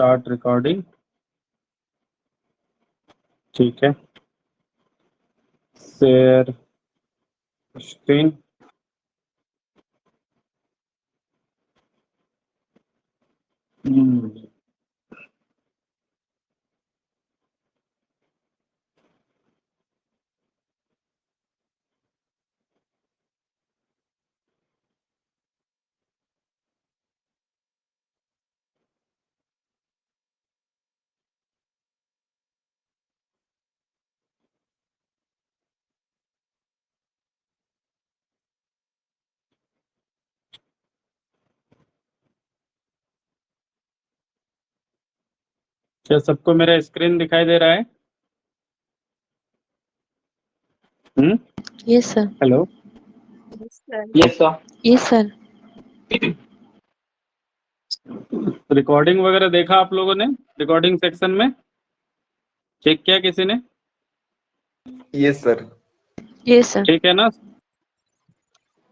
Start recording. ठीक है, share screen. क्या सबको मेरा स्क्रीन दिखाई दे रहा है? Yes sir. Hello, yes sir. Yes sir. Recording वगैरह देखा आप लोगों ने? रिकॉर्डिंग सेक्शन में चेक किया किसी ने? Yes sir. Yes sir. ठीक है ना?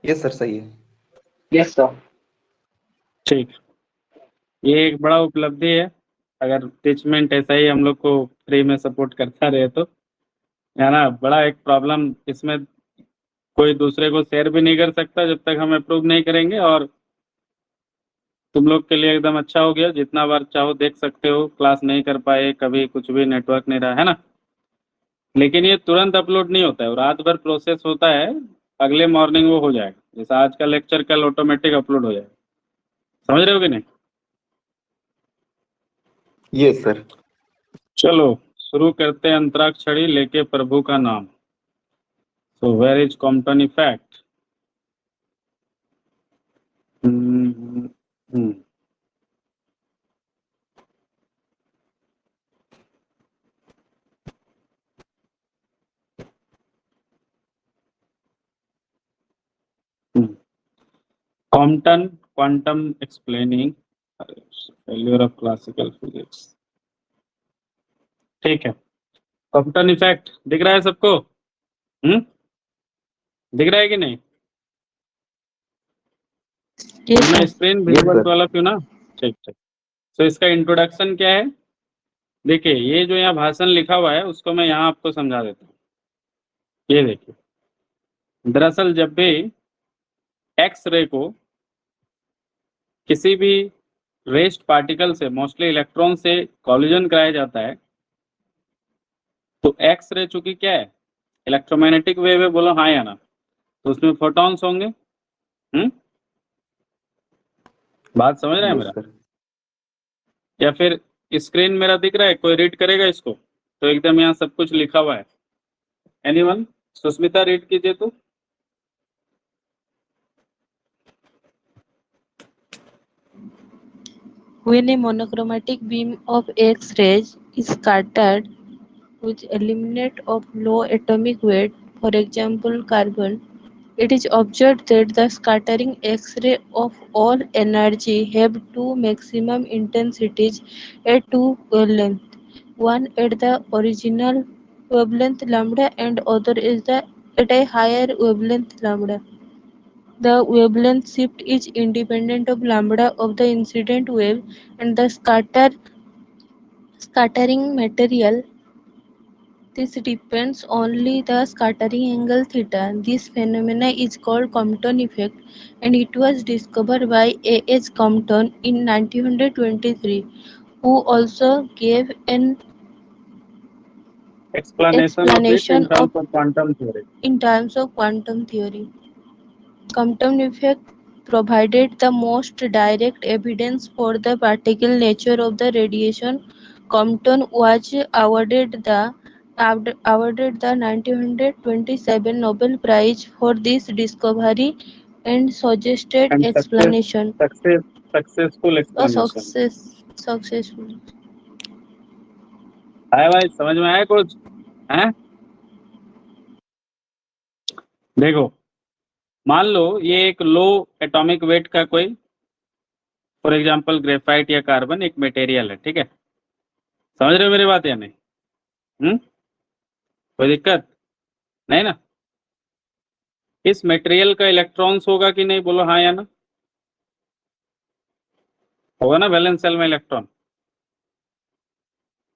यस सर, सही है। Yes sir. ठीक, ये एक बड़ा उपलब्धि है। अगर टीचमेंट ऐसा ही हम लोग को फ्री में सपोर्ट करता रहे तो, है ना। बड़ा एक प्रॉब्लम इसमें, कोई दूसरे को शेयर भी नहीं कर सकता जब तक हम अप्रूव नहीं करेंगे। और तुम लोग के लिए एकदम अच्छा हो गया, जितना बार चाहो देख सकते हो। क्लास नहीं कर पाए, कभी कुछ भी नेटवर्क नहीं रहा, है ना। लेकिन ये तुरंत अपलोड नहीं होता है, रात भर प्रोसेस होता है। अगले मॉर्निंग वो हो जाएगा, जैसे आज का लेक्चर कल ऑटोमेटिक अपलोड हो जाएगा। समझ रहे हो कि नहीं? Yes sir. चलो शुरू करते हैं। अंतराक्षरी लेके प्रभु का नाम। So where is Compton effect? Compton quantum explaining failure of classical physics. ठीक है, कॉम्पटन इफेक्ट दिख रहा है सबको? दिख रहा है कि नहीं? यस मैं sir. Screen Yes, visible sir. To all of you ना? ठीक ठीक। तो इसका इंट्रोडक्शन क्या है? देखिए, ये जो यहाँ भाषण लिखा हुआ है उसको मैं यहाँ आपको समझा देता हूँ। ये देखिए, दरअसल जब भी एक्स रे को किसी भी रेस्ट पार्टिकल से, मोस्टली इलेक्ट्रॉन से कॉलिजन कराया जाता है, तो एक्स रे चूंकि क्या है, इलेक्ट्रोमैग्नेटिक वेव है, बोलो हाँ या ना। तो उसमें फोटॉन्स होंगे। बात समझ रहे हैं Yes, मेरा? sir. या फिर स्क्रीन मेरा दिख रहा है, कोई रीड करेगा इसको? तो एकदम यहाँ सब कुछ लिखा हुआ है। एनीवन? सुस्मिता रीड कीजिए तो। When a monochromatic beam of X-rays is scattered which eliminate of low atomic weight, for example carbon, it is observed that the scattering X-ray of all energy have two maximum intensities at two wavelengths, one at the original wavelength lambda and other is at a higher wavelength lambda. The wavelength shift is independent of lambda of the incident wave and the scattering material. This depends only the scattering angle theta. This phenomena is called Compton effect and it was discovered by A. H. Compton in 1923, who also gave an explanation of it in explanation terms of of quantum theory. in terms of quantum theory. Compton effect provided the most direct evidence for the particle nature of the radiation. Compton was awarded the 1927 Nobel Prize for this discovery and suggested And explanation. successful A explanation. successful. आया भाई, समझ में आया कुछ? हैं? देखो, मान लो ये एक लो एटॉमिक वेट का कोई, फॉर एग्जांपल ग्रेफाइट या कार्बन एक मटेरियल है, ठीक है? समझ रहे हो मेरी बात या नहीं? कोई दिक्कत नहीं ना? इस मटेरियल का इलेक्ट्रॉन्स होगा कि नहीं, बोलो हाँ या ना? होगा ना, वैलेंस सेल में इलेक्ट्रॉन।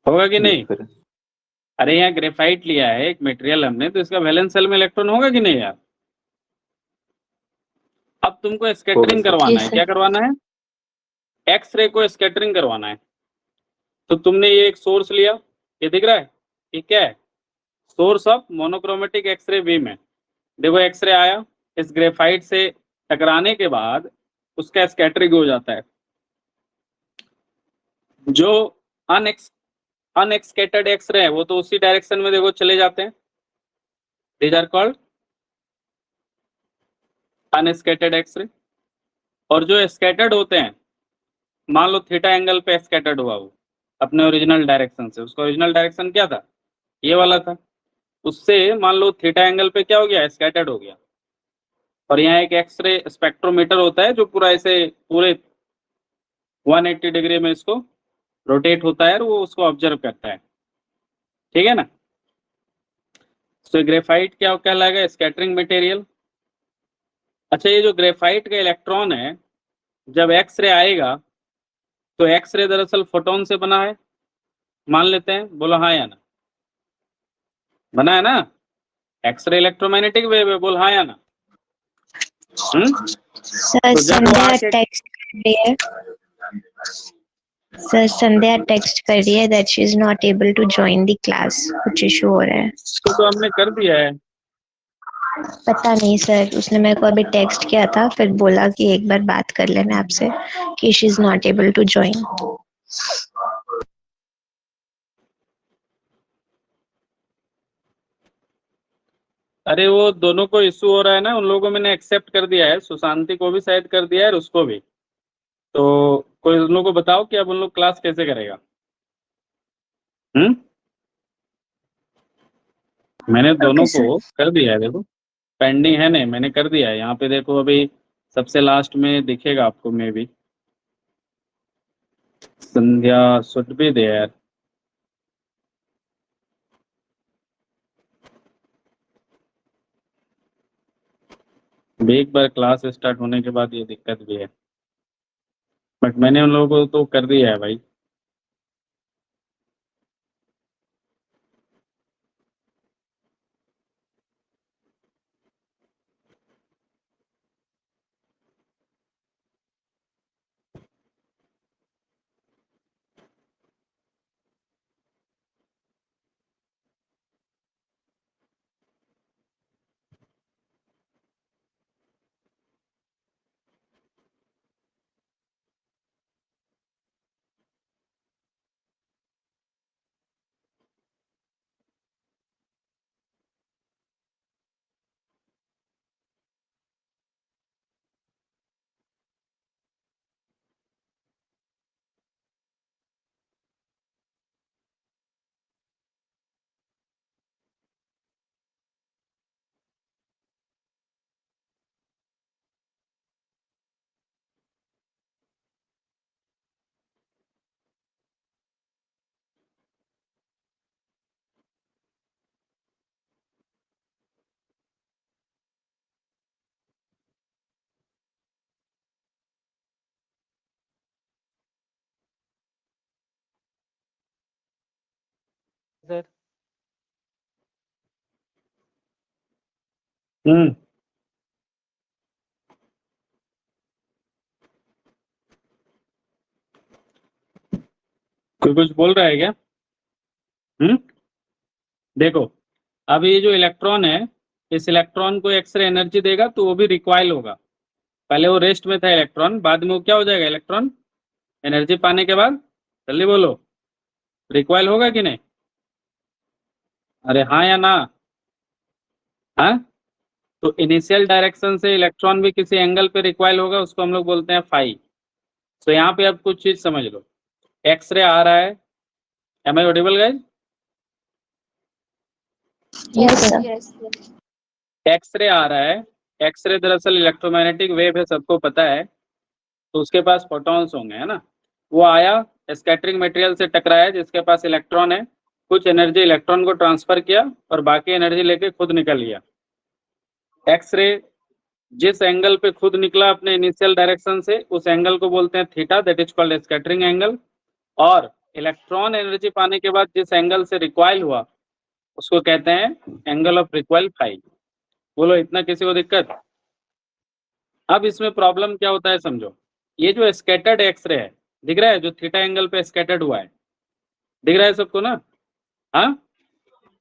होगा कि Yes, नहीं? sir. अरे यहाँ ग्रेफाइट लिया है एक मटेरियल हमने, तो इसका वैलेंस सेल में इलेक्ट्रॉन होगा कि नहीं यार? अब तुमको स्कैटरिंग sir. करवाना Yes, है, sir. क्या करवाना है? एक्सरे को स्कैटरिंग करवाना है। तो तुमने ये एक सोर्स लिया, ये दिख रहा है, ये क्या है? Source of monochromatic X ray beam है। देखो एक्सरे आया, इस ग्रेफाइट से टकराने के बाद उसका स्कैटरिंग हो जाता है। जो अनएक्सकैटर्ड एक्सरे है वो तो उसी डायरेक्शन में देखो चले जाते हैं, दीज आर कॉल्ड अनस्कैटर्ड एक्सरे। और जो स्कैटर्ड होते हैं, मान लो थीटा एंगल पे स्कैटर्ड हुआ वो अपने ओरिजिनल डायरेक्शन से, उसका ओरिजिनल डायरेक्शन क्या था? ये वाला था। उससे मान लो थीटा एंगल पे क्या हो गया? स्कैटर्ड हो गया। और यहाँ एक एक्सरे स्पेक्ट्रोमीटर होता है जो पूरा ऐसे पूरे 180 डिग्री में इसको रोटेट होता है और वो उसको ऑब्जर्व करता है, ठीक है ना? तो ग्रेफाइट क्या कहलाएगा? Scattering material. अच्छा, ये जो ग्रेफाइट का इलेक्ट्रॉन है, जब एक्सरे आएगा तो एक्सरे दरअसल फोटोन से बना है, मान लेते हैं, बोलो हाँ या ना? बना है ना? एक्सरे इलेक्ट्रोमैग्नेटिक वेव है, बोल हाँ या ना? सर तो जब वो संध्या आके टेक्स्ट कर रही है, सर संध्या टेक्स्ट कर रही है that she is not able to join the class, कुछ इशू हो रहा है। तो हमने कर दिया है। पता नहीं सर, उसने मेरे को अभी टेक्स्ट किया था, फिर बोला कि एक बार बात कर लेना आपसे कि she is not able to join. अरे वो दोनों को इशू हो रहा है ना, उन लोगों को मैंने एक्सेप्ट कर दिया है, सुशांति को भी शायद कर दिया है और उसको भी। तो कोई उन लोगों को बताओ कि अब उन लोग क्लास कैसे करेगा? मैंने दोनों Okay, को कर दिया है, देखो पेंडिंग है नहीं, मैंने कर दिया है। यहाँ पे देखो अभी सबसे लास्ट में दिखेगा आपको, मे भी संध्या शुड बी देयर। एक बार क्लास स्टार्ट होने के बाद ये दिक्कत भी है, बट मैंने उन लोगों को तो कर दिया है भाई। सर हम्म कोई कुछ बोल रहा है क्या? देखो अब ये जो इलेक्ट्रॉन है, इस इलेक्ट्रॉन को एक्सरे एनर्जी देगा तो वो भी रिक्वाइल होगा। पहले वो रेस्ट में था इलेक्ट्रॉन, बाद में वो क्या हो जाएगा? इलेक्ट्रॉन एनर्जी पाने के बाद जल्दी बोलो, रिक्वाइल होगा कि नहीं? अरे हाँ या ना? हाँ, तो इनिशियल डायरेक्शन से इलेक्ट्रॉन भी किसी एंगल पे रिक्वाइल होगा, उसको हम लोग बोलते हैं फाई। तो यहाँ पे अब कुछ चीज समझ लो, एक्सरे आ रहा है, am I audible guys? Yes sir. X ray आ रहा है, एक्सरे दरअसल इलेक्ट्रोमैग्नेटिक वेव है, सबको पता है। तो उसके पास फोटॉन्स होंगे, है ना? वो आया, स्कैटरिंग मटेरियल से टकराया जिसके पास इलेक्ट्रॉन है, कुछ एनर्जी इलेक्ट्रॉन को ट्रांसफर किया और बाकी एनर्जी लेके खुद निकल गया। एक्सरे जिस एंगल पे खुद निकला अपने इनिशियल डायरेक्शन से, उस एंगल को बोलते हैं theta, that is called scattering angle. और इलेक्ट्रॉन एनर्जी पाने के बाद जिस एंगल से रिकॉइल हुआ उसको कहते हैं एंगल ऑफ रिकॉइल फाई। बोलो इतना किसी को दिक्कत? अब इसमें प्रॉब्लम क्या होता है समझो, ये जो स्कैटर्ड एक्सरे है दिख रहा है, जो थीटा एंगल पे स्कैटर्ड हुआ है, दिख रहा है सबको ना? हाँ,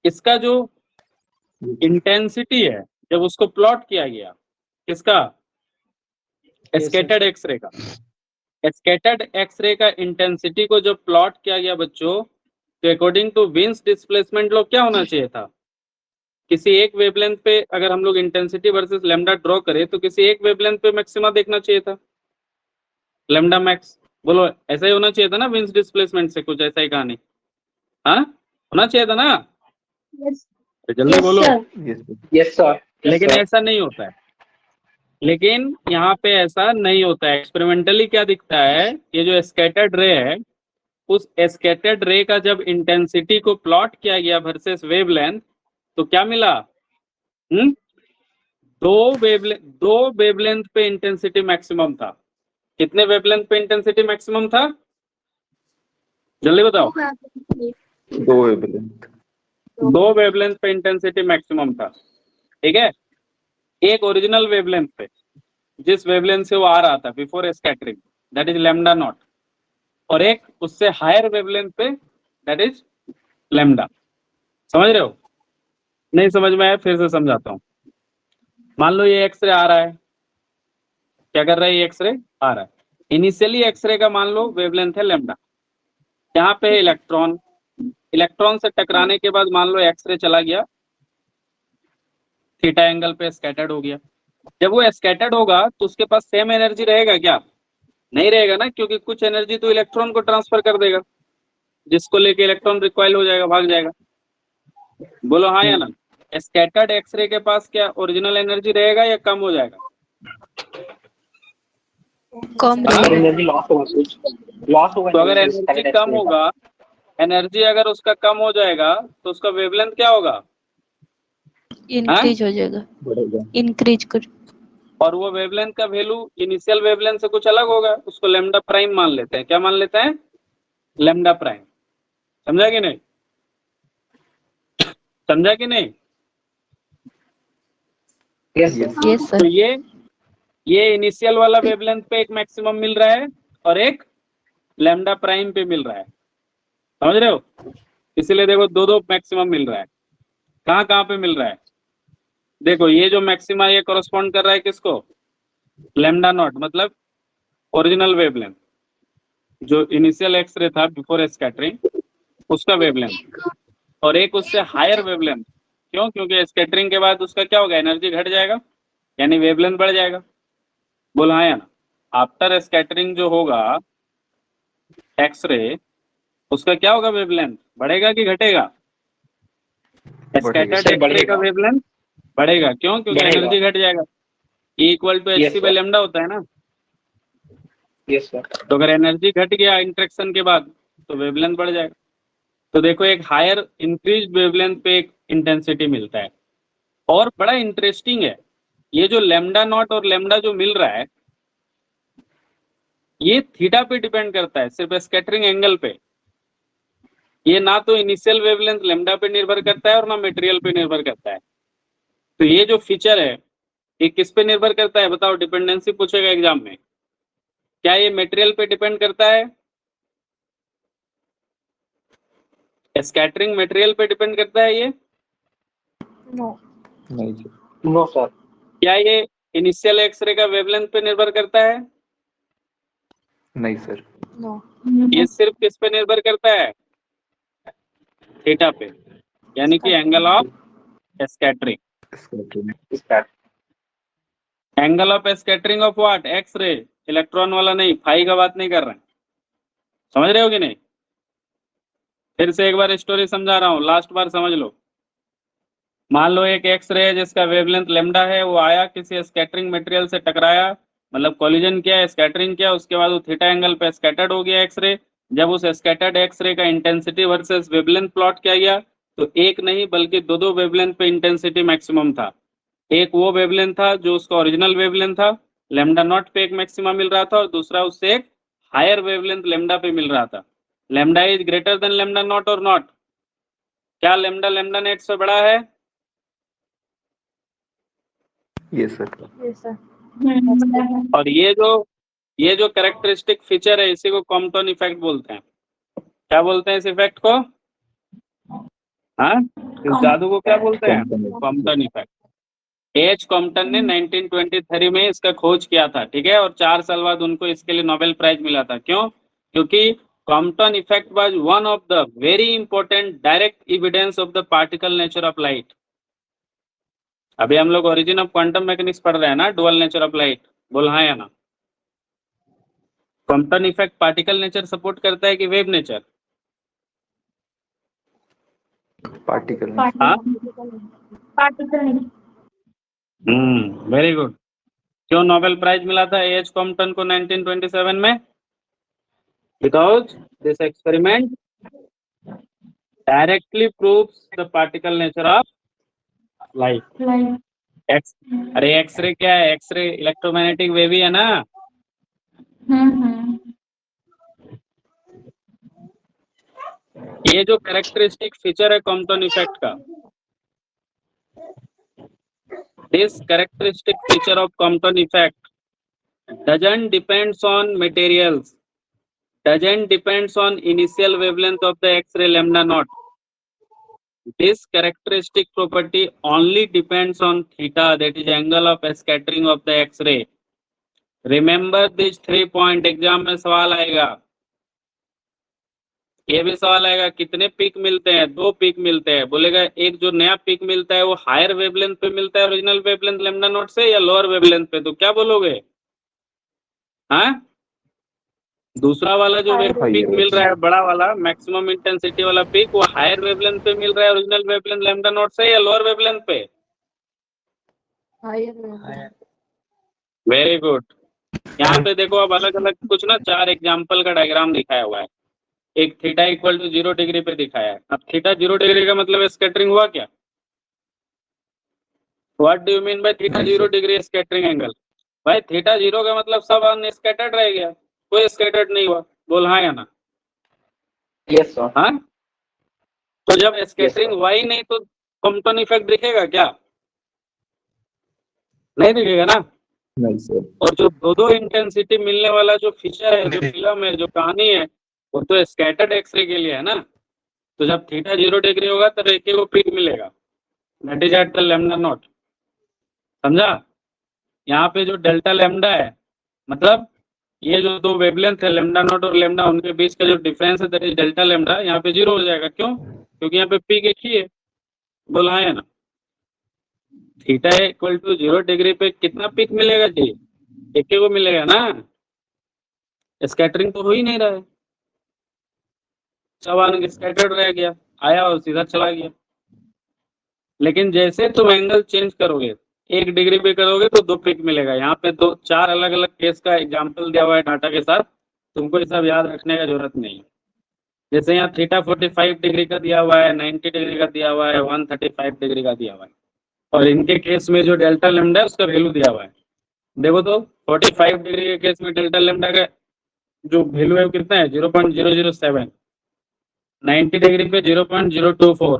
इसका जो इंटेंसिटी है जब उसको प्लॉट किया गया, किसका? स्कैटर्ड एक्सरे का। स्कैटर्ड एक्सरे का इंटेंसिटी को जब प्लॉट किया गया बच्चों, तो अकॉर्डिंग टू विंस डिस्प्लेसमेंट लो क्या होना चाहिए था? किसी एक वेवलेंथ पे अगर हम लोग इंटेंसिटी वर्सेस लैम्डा ड्रॉ करें तो किसी एक वेवलेंथ पे मैक्सिमा देखना चाहिए था, लैम्डा मैक्स। बोलो ऐसा ही होना चाहिए था ना, विंस डिस्प्लेसमेंट से कुछ ऐसा ही कहानी, हाँ होना चाहिए था ना? तो जल्दी बोलो। Yes sir. लेकिन ऐसा नहीं होता है, लेकिन यहाँ पे ऐसा नहीं होता है। एक्सपेरिमेंटली क्या दिखता है, ये जो स्कैटर्ड रे है, उस स्कैटर्ड रे का जब इंटेंसिटी को प्लॉट किया गया वर्सेस वेवलेंथ, तो क्या मिला? दो वेवलेंथ पे इंटेंसिटी मैक्सिमम था। कितने वेवलेंथ पे इंटेंसिटी मैक्सिमम था? जल्दी बताओ। दो वेवलेंथ पे इंटेंसिटी मैक्सिमम था, ठीक है। एक ओरिजिनल वेवलेंथ पे, जिस वेवलेंथ से वो आ रहा था before scattering, that is lambda naught, और एक उससे हायर वेवलेंथ पे, दैट इज लैम्डा। समझ रहे हो? नहीं समझ में आया? फिर से समझाता हूँ। मान लो ये एक्सरे आ रहा है, क्या कर रहा है? ये एक्सरे आ रहा है। इनिशियली एक्सरे का मान लो वेवलेंथ है लैम्डा, यहाँ पे इलेक्ट्रॉन, इलेक्ट्रॉन से टकराने के बाद मान लो एक्सरे चला गया, थीटा एंगल पे स्कैटर्ड हो गया। जब वो स्कैटर्ड होगा तो उसके पास सेम एनर्जी रहेगा क्या? नहीं रहेगा ना, क्योंकि कुछ एनर्जी तो इलेक्ट्रॉन को ट्रांसफर कर देगा, जिसको लेके इलेक्ट्रॉन रिकॉइल हो जाएगा, भाग जाएगा। बोलो हाँ या ना? स्कैटर्ड एक्सरे के पास क्या ओरिजिनल एनर्जी रहेगा या कम हो जाएगा? कम हाँ? रहेगा। लॉस होगा। तो अगर एनर्जी कम होगा, एनर्जी अगर उसका कम हो जाएगा तो उसका वेवलेंथ क्या होगा? इंक्रीज हो जाएगा, इंक्रीज कर। और वो वेवलेंथ का वैल्यू इनिशियल वेवलेंथ से कुछ अलग होगा, उसको लैम्डा प्राइम मान लेते हैं। क्या मान लेते हैं? Lambda prime. समझा कि नहीं? समझा कि नहीं? यस तो सर। ये इनिशियल वाला वेवलेंथ पे एक मैक्सिमम मिल रहा है और एक लैम्डा प्राइम पे मिल रहा है। समझ रहे हो? इसीलिए देखो दो दो मैक्सिमम मिल रहा है। कहाँ कहाँ पे मिल रहा है? देखो ये जो मैक्सिमा ये कॉरेस्पॉन्ड कर रहा है किसको? लैम्डा नॉट, मतलब ओरिजिनल वेवलेंथ, जो इनिशियल एक्सरे था बिफोर स्कैटरिंग, उसका वेवलेंथ, और एक उससे हायर वेवलेंथ। क्यों? क्योंकि स्कैटरिंग के बाद उसका क्या होगा? एनर्जी घट जाएगा, यानी वेवलेंथ बढ़ जाएगा। बोला हाँ या ना? आफ्टर स्कैटरिंग जो होगा एक्सरे, उसका क्या होगा? वेवलेंथ बढ़ेगा कि घटेगा? स्कैटर्ड एक्सरे का वेवलेंथ बढ़ेगा। क्यों? क्योंकि एनर्जी घट जाएगा। E equal to H C by lambda होता है ना। Yes sir. तो अगर एनर्जी घट गया इंटरेक्शन के बाद तो वेवलेंथ बढ़ जाएगा। तो देखो एक हायर इंक्रीज वेवलेंथ पे एक इंटेंसिटी मिलता है। और बड़ा इंटरेस्टिंग है, ये जो लैम्डा नॉट और लैम्डा जो मिल रहा है, ये थीटा पे डिपेंड करता है, सिर्फ स्कैटरिंग एंगल पे। ये ना तो इनिशियल वेवलेंथ लैम्डा पे निर्भर करता है और ना मटेरियल पे निर्भर करता है। तो ये जो फीचर है ये किस पे निर्भर करता है? बताओ, डिपेंडेंसी पूछेगा एग्जाम में। क्या ये मटेरियल पे डिपेंड करता है? स्कैटरिंग मटेरियल पे डिपेंड करता है ये? नो। No sir. क्या ये इनिशियल एक्सरे का वेवलेंथ पे निर्भर करता है? नहीं सर। नो। ये सिर्फ किस पे निर्भर करता है? थीटा पे, यानी कि angle of scattering. Angle of scattering of what? X ray, electron वाला नहीं, फाई का बात नहीं कर रहे हैं। समझ रहे हो कि नहीं? फिर से एक बार स्टोरी समझा रहा हूँ, लास्ट बार समझ लो। मान लो एक एक्सरे है जिसका वेवलेंथ लैम्डा है, वो आया किसी स्कैटरिंग मटेरियल से टकराया, मतलब कॉलिजन किया, स्कैटरिंग किया, उसके बाद वो थीटा एंगल पे स्कैटर्ड हो गया एक्सरे। जब उस स्कैटर्ड एक्सरे का इंटेंसिटी वर्सेस वेवलेंथ प्लॉट किया गया तो एक नहीं बल्कि दो दो वेवलेंथ पे इंटेंसिटी मैक्सिमम था। एक वो वेवलेंथ था जो उसका ओरिजिनल वेवलेंथ था, लैम्डा नॉट पे एक मैक्सिमम मिल रहा था, और दूसरा उससे एक हायर वेवलेंथ लैम्डा पे मिल रहा था। Lambda is greater than lambda naught और नॉट? क्या लैम्डा लैम्डा नेट से बड़ा है? Yes sir. Yes, sir. और ये जो कैरेक्टरिस्टिक फीचर है इसी को कॉम्पटन इफेक्ट बोलते हैं। क्या बोलते हैं इस इफेक्ट को? हाँ, इस जादू को क्या बोलते हैं? Compton effect. एच कॉम्पटन ने 1923 में इसका खोज किया था, ठीक है, और 4 साल बाद उनको इसके लिए नोबेल प्राइज मिला था। क्यों? क्योंकि Compton effect was one of the very important direct evidence of the particle nature of light. अभी हम लोग ओरिजिन ऑफ क्वांटम मैकेनिक्स पढ़ रहे हैं ना, डुअल नेचर ऑफ लाइट। बोल हाँ या ना? Compton effect particle nature support करता है कि वेव नेचर? पार्टिकल। हाँ, वेरी गुड। क्यों नोबेल प्राइज मिला था एच कॉम्पटन को 1927 में? Because this experiment directly proves the particle nature of light. अरे एक्सरे क्या है? एक्सरे इलेक्ट्रोमैग्नेटिक वेव ही है ना। ये जो कैरेक्टरिस्टिक फीचर है कॉम्पटन इफेक्ट का, this characteristic feature of Compton effect doesn't depends on materials, doesn't depends on initial wavelength of the X-ray lambda naught. This characteristic property only depends on theta, that is angle of scattering of the X-ray. Remember these 3 point, exam में सवाल आएगा। ये भी सवाल आएगा कितने peak मिलते हैं? 2 पीक मिलते हैं। बोलेगा एक जो नया पीक मिलता है वो हायर वेवलेंथ पे मिलता है ओरिजिनल वेवलेंथ लैम्डा नॉट से, या लोअर वेवलेंथ पे? तो क्या बोलोगे? हाँ, दूसरा वाला जो पीक मिल रहा है बड़ा वाला मैक्सिमम इंटेंसिटी वाला पीक, वो हायर वेवलेंथ पे मिल रहा है ओरिजिनल वेवलेंथ लैम्डा नॉट से, या लोअर वेवलेंथ पे? Very good. यहाँ पे देखो अब अलग अलग कुछ ना 4 एग्जाम्पल का डायग्राम दिखाया हुआ है। एक थीटा इक्वल टू 0 डिग्री पे दिखाया है। अब थीटा 0 डिग्री का मतलब स्कैटरिंग हुआ क्या? What do you mean by theta 0 degree scattering angle? भाई थीटा 0 का मतलब सब अनस्कैटर्ड रह गया, कोई स्कैटर्ड नहीं हुआ। बोल हाँ या ना? Yes sir. हाँ, तो जब स्कैटरिंग हुआ ही नहीं तो कॉम्पटन इफेक्ट दिखेगा क्या? नहीं दिखेगा ना। नहीं सर। और जो दो इंटेंसिटी मिलने वाला जो फीचर है, जो फिल्म है, जो कहानी है, वो तो स्कैटर्ड एक्सरे के लिए है ना। तो जब थीटा 0 डिग्री होगा तो एक ही वो पीक मिलेगा, that is at the lambda naught. समझा? यहाँ पे जो डेल्टा लैम्डा है, मतलब ये जो 2 वेवलेंथ है लैम्डा नॉट और लैम्डा, उनके बीच का जो डिफरेंस है दैट इज डेल्टा लैम्डा, यहाँ पे 0 हो जाएगा। क्यों? क्योंकि यहाँ पे पीक एक ही है। बोला है ना? थीटा इक्वल टू 0 डिग्री पे कितना पीक मिलेगा जी? एक ही को मिलेगा ना, स्कैटरिंग तो हो ही नहीं रहा है, सब स्कैटर्ड रह गया, आया और सीधा चला गया। लेकिन जैसे तुम एंगल चेंज करोगे, 1 डिग्री पे करोगे तो 2 पीक मिलेगा। यहाँ पे 4 अलग अलग केस का एग्जाम्पल दिया हुआ है डाटा के साथ, तुमको ये सब याद रखने का जरूरत नहीं है। जैसे यहाँ थीटा 45 डिग्री का दिया हुआ है, 90 डिग्री का दिया हुआ है, 135 डिग्री का दिया हुआ है, और इनके केस में जो डेल्टा लैम्डा है उसका वैल्यू दिया हुआ है। देखो तो 45 डिग्री के केस में डेल्टा लैम्डा का जो वैल्यू है वो कितना है? 0.007। 90 डिग्री पे 0.024,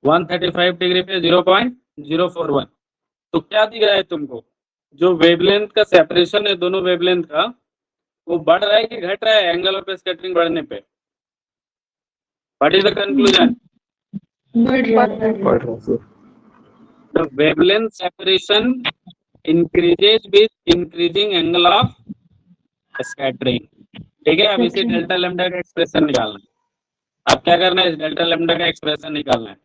135 डिग्री पे 0.041। तो क्या दिख रहा है तुमको? जो वेवलेंथ का सेपरेशन है दोनों वेवलेंथ का, वो बढ़ रहा है कि घट रहा है एंगल ऑफ स्कैटरिंग बढ़ने पे? What is the conclusion? बढ़ रहा sir. The wavelength separation increases with increasing angle of scattering। ठीक है, अब इसे डेल्टा लैम्डा का एक्सप्रेशन निकालना है। अब क्या करना है? इस डेल्टा लैम्डा का एक्सप्रेशन निकालना है।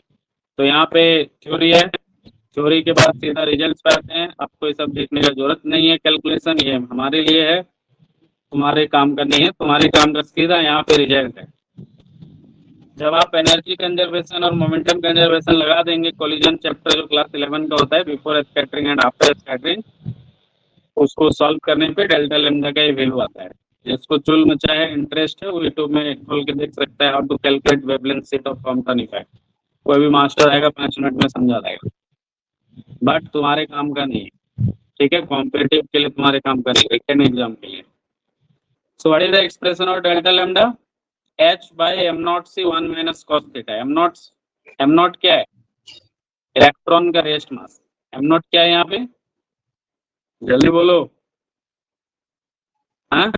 तो यहाँ पे थ्योरी है, थ्योरी के बाद सीधा रिजल्ट पे आते हैं। आपको ये सब देखने का जरूरत नहीं है, कैलकुलेशन ये हमारे लिए है, तुम्हारे काम का नहीं है। तुम्हारे काम का सीधा यहाँ पे रिजल्ट है। जब आप एनर्जी कंजर्वेशन और मोमेंटम कंजर्वेशन लगा देंगे, कोलिजन चैप्टर जो क्लास 11 का होता है, before scattering and after scattering, उसको सॉल्व करने पे डेल्टा लैम्डा का ये वैल्यू आता है। जिसको चुल मचा है, इंटरेस्ट है, वो यूट्यूब में खोल के देख सकता है, how to calculate wavelength set of Compton effect. कोई भी मास्टर आएगा 5 मिनट में समझा देगा, बट तुम्हारे काम का नहीं है। ठीक है, कॉम्पिटिटिव के लिए तुम्हारे काम का नहीं, रिटन एग्जाम के लिए। So what is the expression of delta lambda? h by M not C 1 minus cos theta. M naught क्या है? इलेक्ट्रॉन का रेस्ट मास। एम नॉट क्या है यहाँ पे? जल्दी बोलो। हाँ,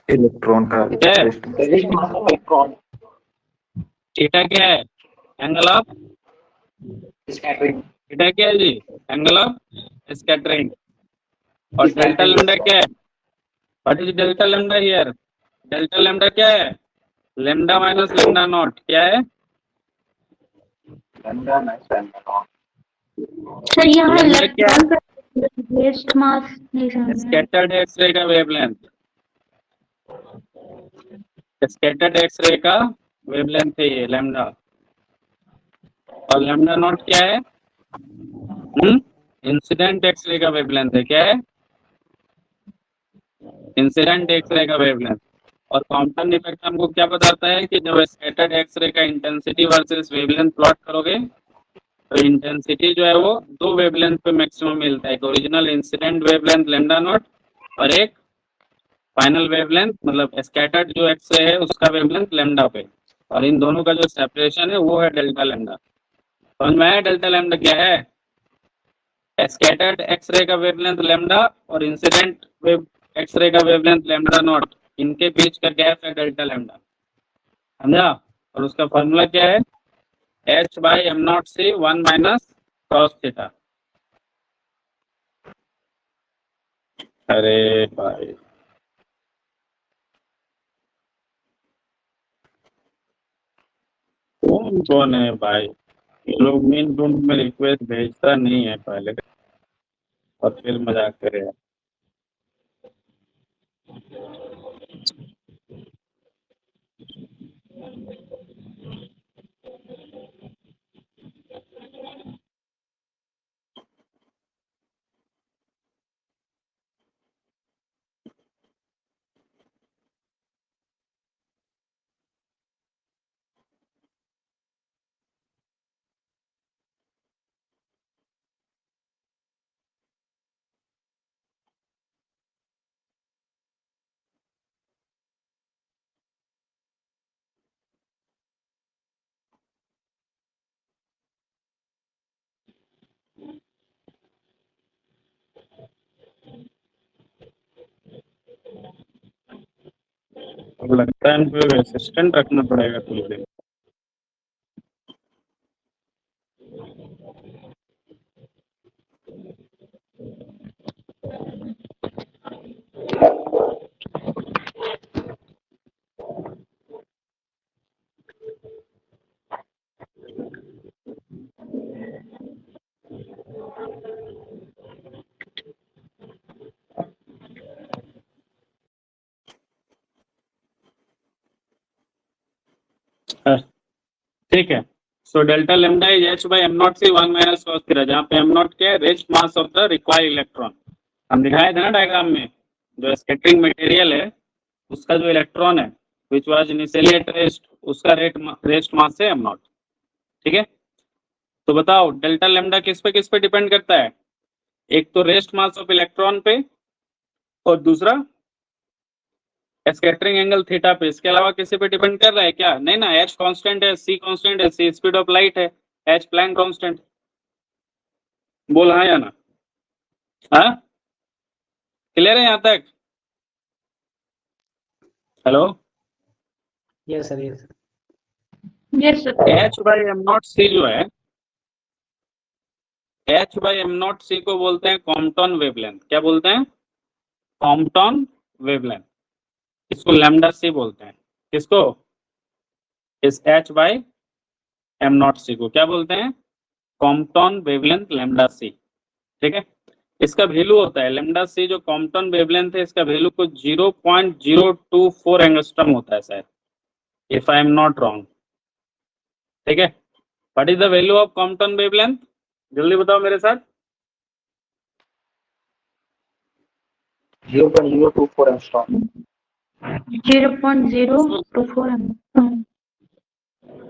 इलेक्ट्रॉन का क्या है? रेस्ट इलेक्ट्रॉन थीटा क्या है? एंगल ऑफ स्कैटरिंग थीटा क्या है जी? Angle of scattering. और डेल्टा लैम्डा क्या है? What is delta lambda here? Delta lambda क्या है? Lambda minus lambda nought. क्या है? सर यहाँ लैम्डा क्या है? इलेक्ट्रॉन का वेस्ट मास नहीं समझ में आया। स्कैटर्ड एक्सरे का वेवलेंथ। स्कैटर्ड एक्सरे का वेवलेंथ है ये लैम्डा। और लैम्डा नॉट क्या है? इंसिडेंट एक्सरे का वेवलेंथ है। क्या है? इंसिडेंट एक्सरे का वेवलेंथ। और कॉम्पटन इफेक्ट हमको क्या बताता है कि जब स्कैटर्ड एक्सरे का इंटेंसिटी वर्सेस वेवलेंथ प्लॉट करोगे तो इंटेंसिटी जो है वो दो वेवलेंथ पे मैक्सिमम मिलता है। एक original incident wavelength lambda naught और एक फाइनल वेवलेंथ मतलब स्कैटर्ड जो एक्सरे है उसका वेवलेंथ लैम्डा पे। और इन दोनों का जो सेपरेशन है वो है डेल्टा लैम्डा। समझ में आया डेल्टा लैम्डा क्या है? स्कैटर्ड एक्सरे का वेवलेंथ लैम्डा और इंसिडेंट वेव एक्सरे का वेवलेंथ लैम्डा नॉट, इनके बीच का गैप है डेल्टा लैम्डा। समझा? और उसका फॉर्मूला क्या है? h by M not C 1 minus cos theta. अरे भाई कौन है भाई? ये लोग मेन रूम में रिक्वेस्ट भेजता नहीं है पहले और फिर मजाक करे। अब लगता है इनको असिस्टेंट रखना पड़ेगा कुछ दिन। ठीक है। So delta lambda is h by m naught C 1 minus cos theta, जहां पे m नॉट क्या है? Rest mass of the required electron. हम दिखाए थे ना डायग्राम में, जो स्कैटरिंग मटेरियल है उसका जो इलेक्ट्रॉन है which was initially at rest, उसका रेस्ट मास है m नॉट। ठीक है, तो बताओ डेल्टा लैम्डा किस पे डिपेंड करता है? एक तो रेस्ट मास ऑफ इलेक्ट्रॉन पे और दूसरा स्कैटरिंग एंगल थीटा पे। इसके अलावा किसी पे डिपेंड कर रहा है क्या? नहीं ना। h कांस्टेंट है, c कांस्टेंट है, c स्पीड ऑफ लाइट है, h प्लैंक कांस्टेंट। बोल हाँ या ना? हाँ, क्लियर है यहाँ तक? Hello, yes sir yes yes sir. h by M not C जो है, h by M not C को बोलते हैं कॉम्पटन वेवलेंथ। क्या बोलते हैं? Compton wavelength. इसको लैम्डा सी बोलते हैं। किसको? इस h by M not C को क्या बोलते हैं? कॉम्पटन वेवलेंथ लैम्डा सी। ठीक है, इसका वैल्यू होता है लैम्डा सी जो कॉम्पटन वेवलेंथ है, इसका वैल्यू कुछ 0.024 एंगस्ट्रॉम होता है शायद, if I am not wrong. ठीक है, what is the value of Compton wavelength? जल्दी बताओ मेरे साथ। 0.024 एंगस्ट्रॉम 0.024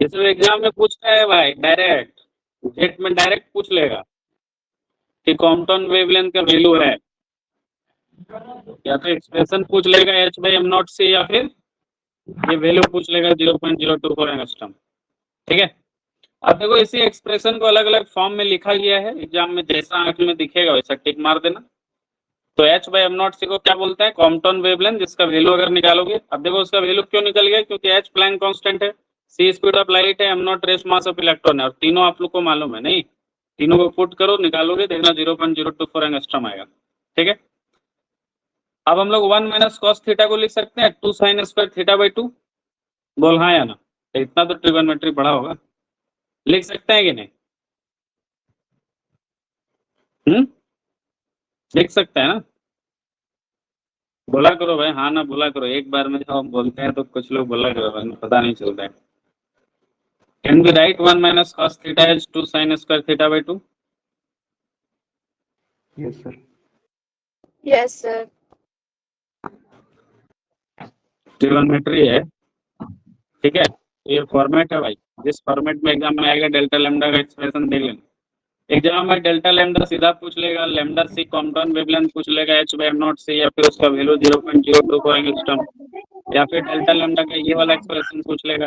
ये सब एग्जाम में पूछता है भाई, डायरेक्ट जेट में डायरेक्ट पूछ लेगा कि कॉम्पटन वेवलेंथ का वैल्यू है, या तो एक्सप्रेशन पूछ लेगा h बाई एम नॉट सी, या फिर ये वैल्यू पूछ लेगा 0.024 एंगस्ट्रॉम। ठीक है, अब देखो इसी एक्सप्रेशन को अलग अलग फॉर्म में लिखा गया है, एग्जाम में जैसा आंख में दिखेगा वैसा टिक मार देना। तो h/m0c को क्या बोलता है, कॉम्पटन वेवलेंथ, जिसका वैल्यू अगर निकालोगे, अब देखो उसका वैल्यू क्यों निकल गया, क्योंकि h प्लैंक कांस्टेंट है, c स्पीड ऑफ लाइट है, m0 race mass of electron है, और तीनों आप लोग को मालूम है नहीं, तीनों को पुट करो, निकालोगे, देखना 0.024 एंगस्ट्रॉम आएगा। ठीक है, अब हम लोग 1 माइनस कॉस थीटा को लिख सकते हैं 2 साइन स्क्वायर थीटा बाई 2। बोल हाँ या ना, इतना तो ट्रिगोनोमेट्री पढ़ा होगा, लिख सकते हैं कि नहीं? लिख सकते हैं ना, बोला करो भाई, हाँ ना बोला करो, एक बार में जब हम बोलते हैं तो कुछ लोग बोला करो, पता नहीं चलता है। Can be right 1 minus cos theta is 2 sine square theta by 2? Yes sir. Yes, sir. Trigonometry है, ठीक है, ये फॉर्मेट है भाई, जिस फॉर्मेट में एग्जाम में आएगा डेल्टा लैम्डा का एक्सप्रेशन देख लेना। एग्जाम में डेल्टा लैम्डा सीधा पूछ लेगा, लैम्डा सी कॉम्पटाउन वेवलेंथ पूछ लेगा h/m0c, या फिर उसका वैल्यू 0.024 एंगस्ट्रॉम, या फिर डेल्टा लैम्डा का ये वाला एक्सप्रेशन पूछ लेगा,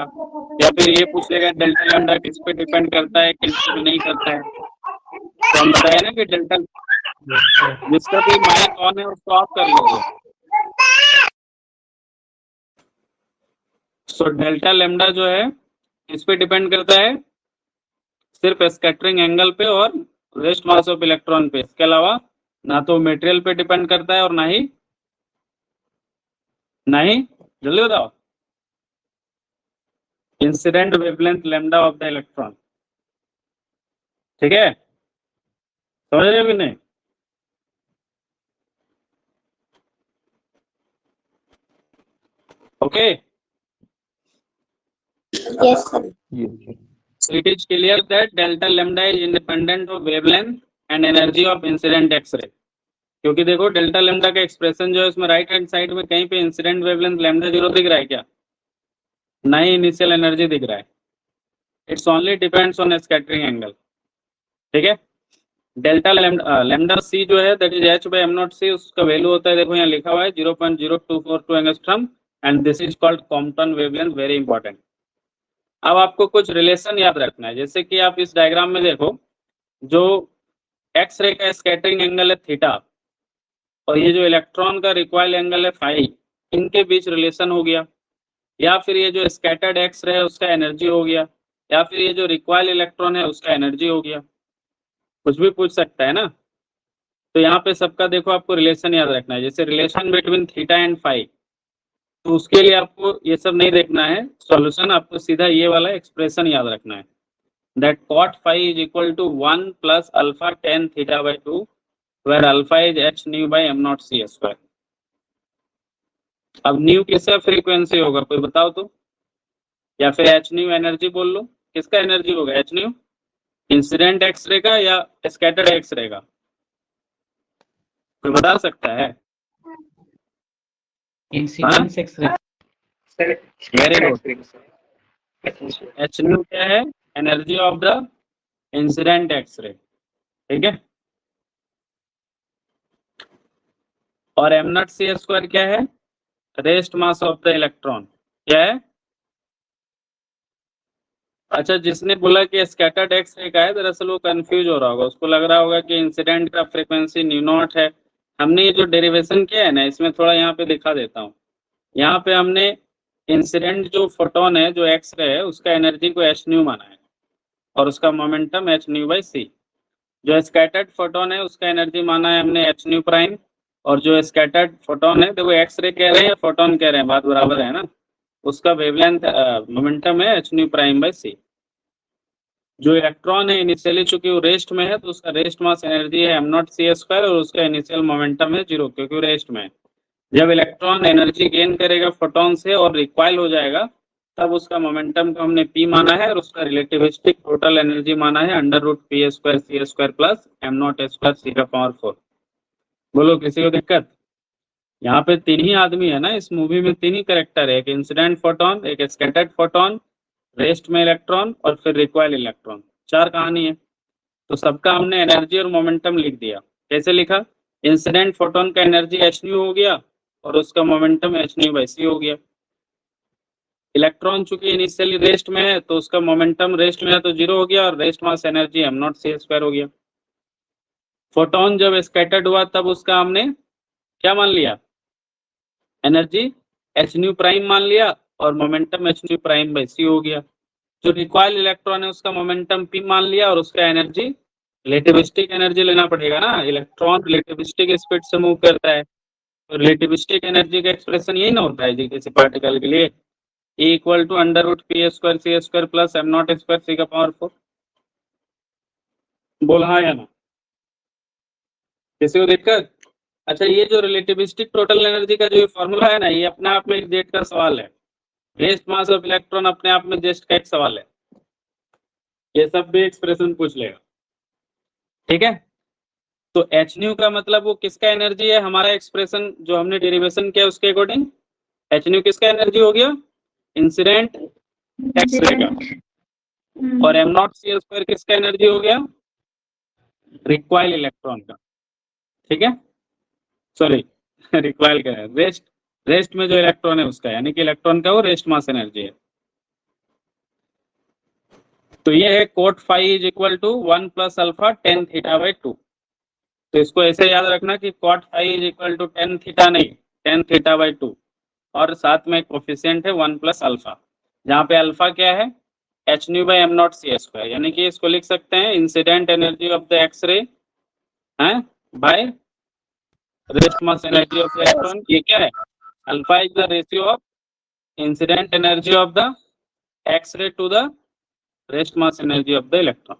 या फिर ये पूछ लेगा डेल्टा लैम्डा किस पे डिपेंड करता है, किस पे नहीं करता है। तो हम बताए ना कि डेल्टा, जिसका भी माइक ऑन है उसको ऑफ कर लीजिए। सो डेल्टा लैम्डा जो है इस पे डिपेंड करता है सिर्फ स्कैटरिंग एंगल पे और रेस्ट मास ऑफ इलेक्ट्रॉन पे, इसके अलावा ना तो मटेरियल पे डिपेंड करता है और ना ही जल्दी बताओ, incident wavelength lambda of the electron. ठीक है, समझ रहे हो कि नहीं? Okay, Yes, sir. Yes sir. so it is clear that delta lambda is independent of wavelength and energy of incident x-ray। क्योंकि देखो डेल्टा लैम्डा का एक्सप्रेशन जो है उसमें राइट हैंड साइड में कहीं पे इंसिडेंट वेवलेंथ लैम्डा 0 दिख रहा है क्या? नहीं, इनिशियल एनर्जी दिख रहा है, it's only depends on scattering angle. ठीक है, डेल्टा लैम्डा सी जो है दैट इज h/m0c, उसका वैल्यू होता है, देखो यहाँ लिखा हुआ है 0.0242 angstrom, and this is called Compton wavelength, very important. अब आपको कुछ रिलेशन याद रखना है, जैसे कि आप इस डायग्राम में देखो, जो एक्स रे का स्कैटरिंग एंगल है थीटा, और ये जो इलेक्ट्रॉन का रिकॉइल एंगल है फाई, इनके बीच रिलेशन हो गया, या फिर ये जो स्कैटर्ड एक्स रे है उसका एनर्जी हो गया, या फिर ये जो रिकॉइल इलेक्ट्रॉन है उसका एनर्जी हो गया, कुछ भी पूछ सकता है ना। तो यहाँ पे सबका देखो आपको रिलेशन याद रखना है, जैसे relation between theta and phi, तो उसके लिए आपको ये सब नहीं देखना है सॉल्यूशन, आपको सीधा ये वाला एक्सप्रेशन याद रखना है, that cot phi is equal to 1 plus alpha tan theta by 2, where alpha is h nu by m0 c square। अब न्यू किसका फ्रीक्वेंसी होगा कोई बताओ तो, या फिर एच न्यू एनर्जी बोल लो, किसका एनर्जी होगा एच न्यू, इंसिडेंट एक्सरे का या स्कैटर्ड एक्सरे का, कोई बता सकता है? Incidence X ray. Very good, H nu क्या है, energy of the incident X ray. ठीक है, और m0 c स्क्वायर क्या है, rest mass of the electron, क्या है? अच्छा, जिसने बोला कि स्कैटर्ड एक्स रे का है, दरअसल वो कंफ्यूज हो रहा होगा, उसको लग रहा होगा कि इंसिडेंट का फ्रीक्वेंसी न्यू नॉट है। हमने ये जो डेरिवेशन किया है ना, इसमें थोड़ा यहाँ पे दिखा देता हूँ, यहाँ पे हमने इंसिडेंट जो फोटोन है, जो एक्स रे है, उसका एनर्जी को एच न्यू माना है, और उसका मोमेंटम एच न्यू बाई सी। जो स्कैटर्ड फोटोन है उसका एनर्जी माना है हमने एच न्यू प्राइम, और जो स्कैटर्ड फोटोन है, देखो एक्स रे कह रहे हैं या फोटोन कह रहे हैं, बात बराबर है ना, उसका वेवलेंथ मोमेंटम है एच न्यू प्राइम बाई सी। जो इलेक्ट्रॉन है इनिशियली चूंकि वो रेस्ट में है, तो उसका रेस्ट मास एनर्जी है m0 c स्क्वायर, और उसका इनिशियल मोमेंटम है 0, क्योंकि वो रेस्ट में है। जब इलेक्ट्रॉन एनर्जी गेन करेगा फोटोन से और रिक्वाइल हो जाएगा, तब उसका मोमेंटम को हमने p माना है, और उसका रिलेटिविस्टिक टोटल एनर्जी माना है √p square c square plus m0 square c का पावर 4। बोलो किसी को दिक्कत? यहाँ पे 3 ही आदमी है ना इस मूवी में, 3 ही कैरेक्टर है, एक इंसिडेंट फोटोन, एक स्कैटर्ड फोटोन, रेस्ट में इलेक्ट्रॉन, और फिर रिकॉइल इलेक्ट्रॉन, 4 कहानी है। तो सबका हमने एनर्जी और मोमेंटम लिख दिया। कैसे लिखा? इंसिडेंट फोटोन का एनर्जी एच न्यू हो गया, और उसका मोमेंटम एच न्यू बाई सी हो गया। इलेक्ट्रॉन चूंकि इनिशियली रेस्ट में है तो उसका मोमेंटम रेस्ट में है तो जीरो हो गया और रेस्ट मास एनर्जी m0c² हो गया। फोटोन जब स्कैटर्ड हुआ तब उसका हमने क्या मान लिया, एनर्जी h न्यू प्राइम मान लिया और momentum h new prime by c हो गया। जो रिक्वायर्ड इलेक्ट्रॉन है उसका मोमेंटम p मान लिया और उसका एनर्जी रिलेटिविस्टिक एनर्जी लेना पड़ेगा ना, इलेक्ट्रॉन रिलेटिविस्टिक स्पीड से मूव करता है तो रिलेटिविस्टिक एनर्जी का एक्सप्रेशन यही ना होता है जी किसी पार्टिकल के लिए, E equal to √p² c² plus m0² c का पावर 4। बोल हाँ या ना, किसी को दिक्कत? अच्छा, ये जो रिलेटिविस्टिक टोटल एनर्जी का जो फॉर्मूला है ना, ये अपने आप में एक जेट का सवाल है। रेस्ट मास ऑफ इलेक्ट्रॉन अपने आप में जेट का एक सवाल है, ये सब भी एक्सप्रेशन पूछ लेगा, ठीक है। तो एच न्यू का मतलब वो किसका एनर्जी है, हमारा एक्सप्रेशन जो हमने डेरिवेशन किया उसके अकॉर्डिंग एच न्यू किसका एनर्जी हो गया, इंसिडेंट एक्सरे का, और m0c² किसका एनर्जी हो गया, रिक्वायर्ड इलेक्ट्रॉन का, ठीक है। सॉरी रिक्वायर्ड का है, रेस्ट में जो इलेक्ट्रॉन है उसका, यानी कि इलेक्ट्रॉन का वो रेस्ट मास एनर्जी है। तो ये है cot phi is equal to 1 plus alpha tan theta by 2। तो इसको ऐसे याद रखना कि cot phi is equal to tan theta नहीं, tan थीटा बाई 2, और साथ में कोफिशिएंट है 1 प्लस अल्फा, जहाँ पे अल्फा क्या है, h न्यू बाई m0c², यानी कि इसको लिख सकते हैं incident energy of the x ray हैं by rest mass energy of the electron. ये क्या है, alpha is the ratio of incident energy of the x ray to the rest mass energy of the electron.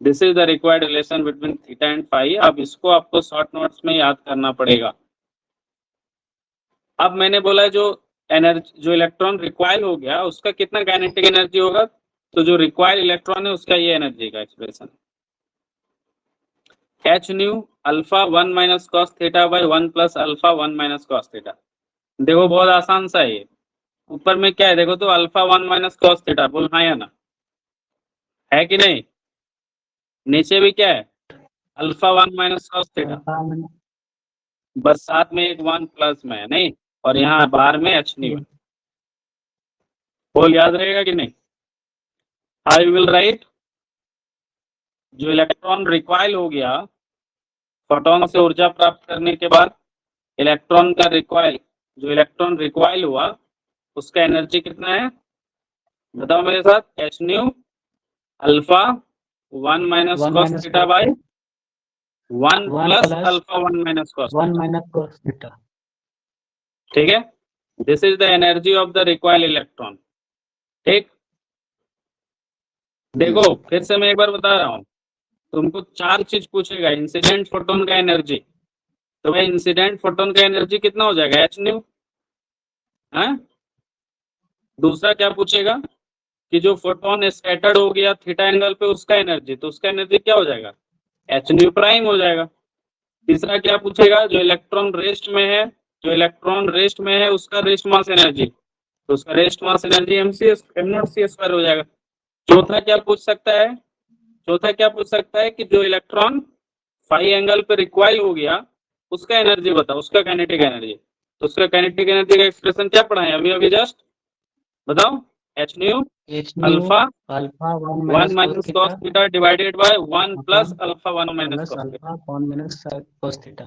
This is the required relation between theta and phi. अब इसको आपको short notes में याद करना पड़ेगा। अब मैंने बोला जो एनर्जी, जो इलेक्ट्रॉन रिक्वायर हो गया उसका कितना काइनेटिक एनर्जी होगा, तो जो रिक्वायर्ड इलेक्ट्रॉन है उसका ये एनर्जी का expression H nu alpha 1 minus cos theta by 1 plus alpha 1 minus cos theta. देखो बहुत आसान सा है, ऊपर में क्या है देखो तो अल्फा 1 माइनस कॉस थीटा, बोल हाँ या ना, है कि नहीं। नीचे भी क्या है, अल्फा 1 माइनस कॉस थीटा, बस साथ में एक 1 प्लस में है नहीं, और यहाँ बाहर में एच न्यू है। बोल याद रहेगा कि नहीं। आई विल राइट, जो इलेक्ट्रॉन रिक्वाइल हो गया फोटोन से ऊर्जा प्राप्त करने के बाद, इलेक्ट्रॉन का रिक्वाइल, जो इलेक्ट्रॉन रिक्वाइल हुआ उसका एनर्जी कितना है बताओ मेरे साथ, H nu alpha 1 minus cos theta by 1 plus alpha 1 minus cos theta, ठीक है। This is the energy of the recoil electron, ठीक। देखो फिर से मैं एक बार बता रहा हूँ, तुमको 4 चीज पूछेगा। इंसिडेंट फोटोन का एनर्जी, तो भाई इंसिडेंट फोटोन का एनर्जी कितना हो जाएगा, एच न्यू। दूसरा क्या पूछेगा कि जो फोटोन स्कैटर्ड हो गया थीटा एंगल पे उसका एनर्जी, तो उसका एनर्जी क्या हो जाएगा, एच न्यू प्राइम हो जाएगा। तीसरा क्या पूछेगा, जो इलेक्ट्रॉन रेस्ट में है, जो इलेक्ट्रॉन रेस्ट में है उसका रेस्ट मास एनर्जी, तो उसका रेस्ट मास एनर्जी m0c² हो जाएगा। चौथा क्या पूछ सकता है कि जो इलेक्ट्रॉन फाई एंगल पे रिक्वाइल हो गया उसका एनर्जी बताओ, उसका काइनेटिक एनर्जी। तो उसका काइनेटिक एनर्जी का एक्सप्रेशन क्या पढ़ा है अभी जस्ट, बताओ, h nu alpha 1 minus cos theta divided by 1 plus alpha 1 minus cos theta,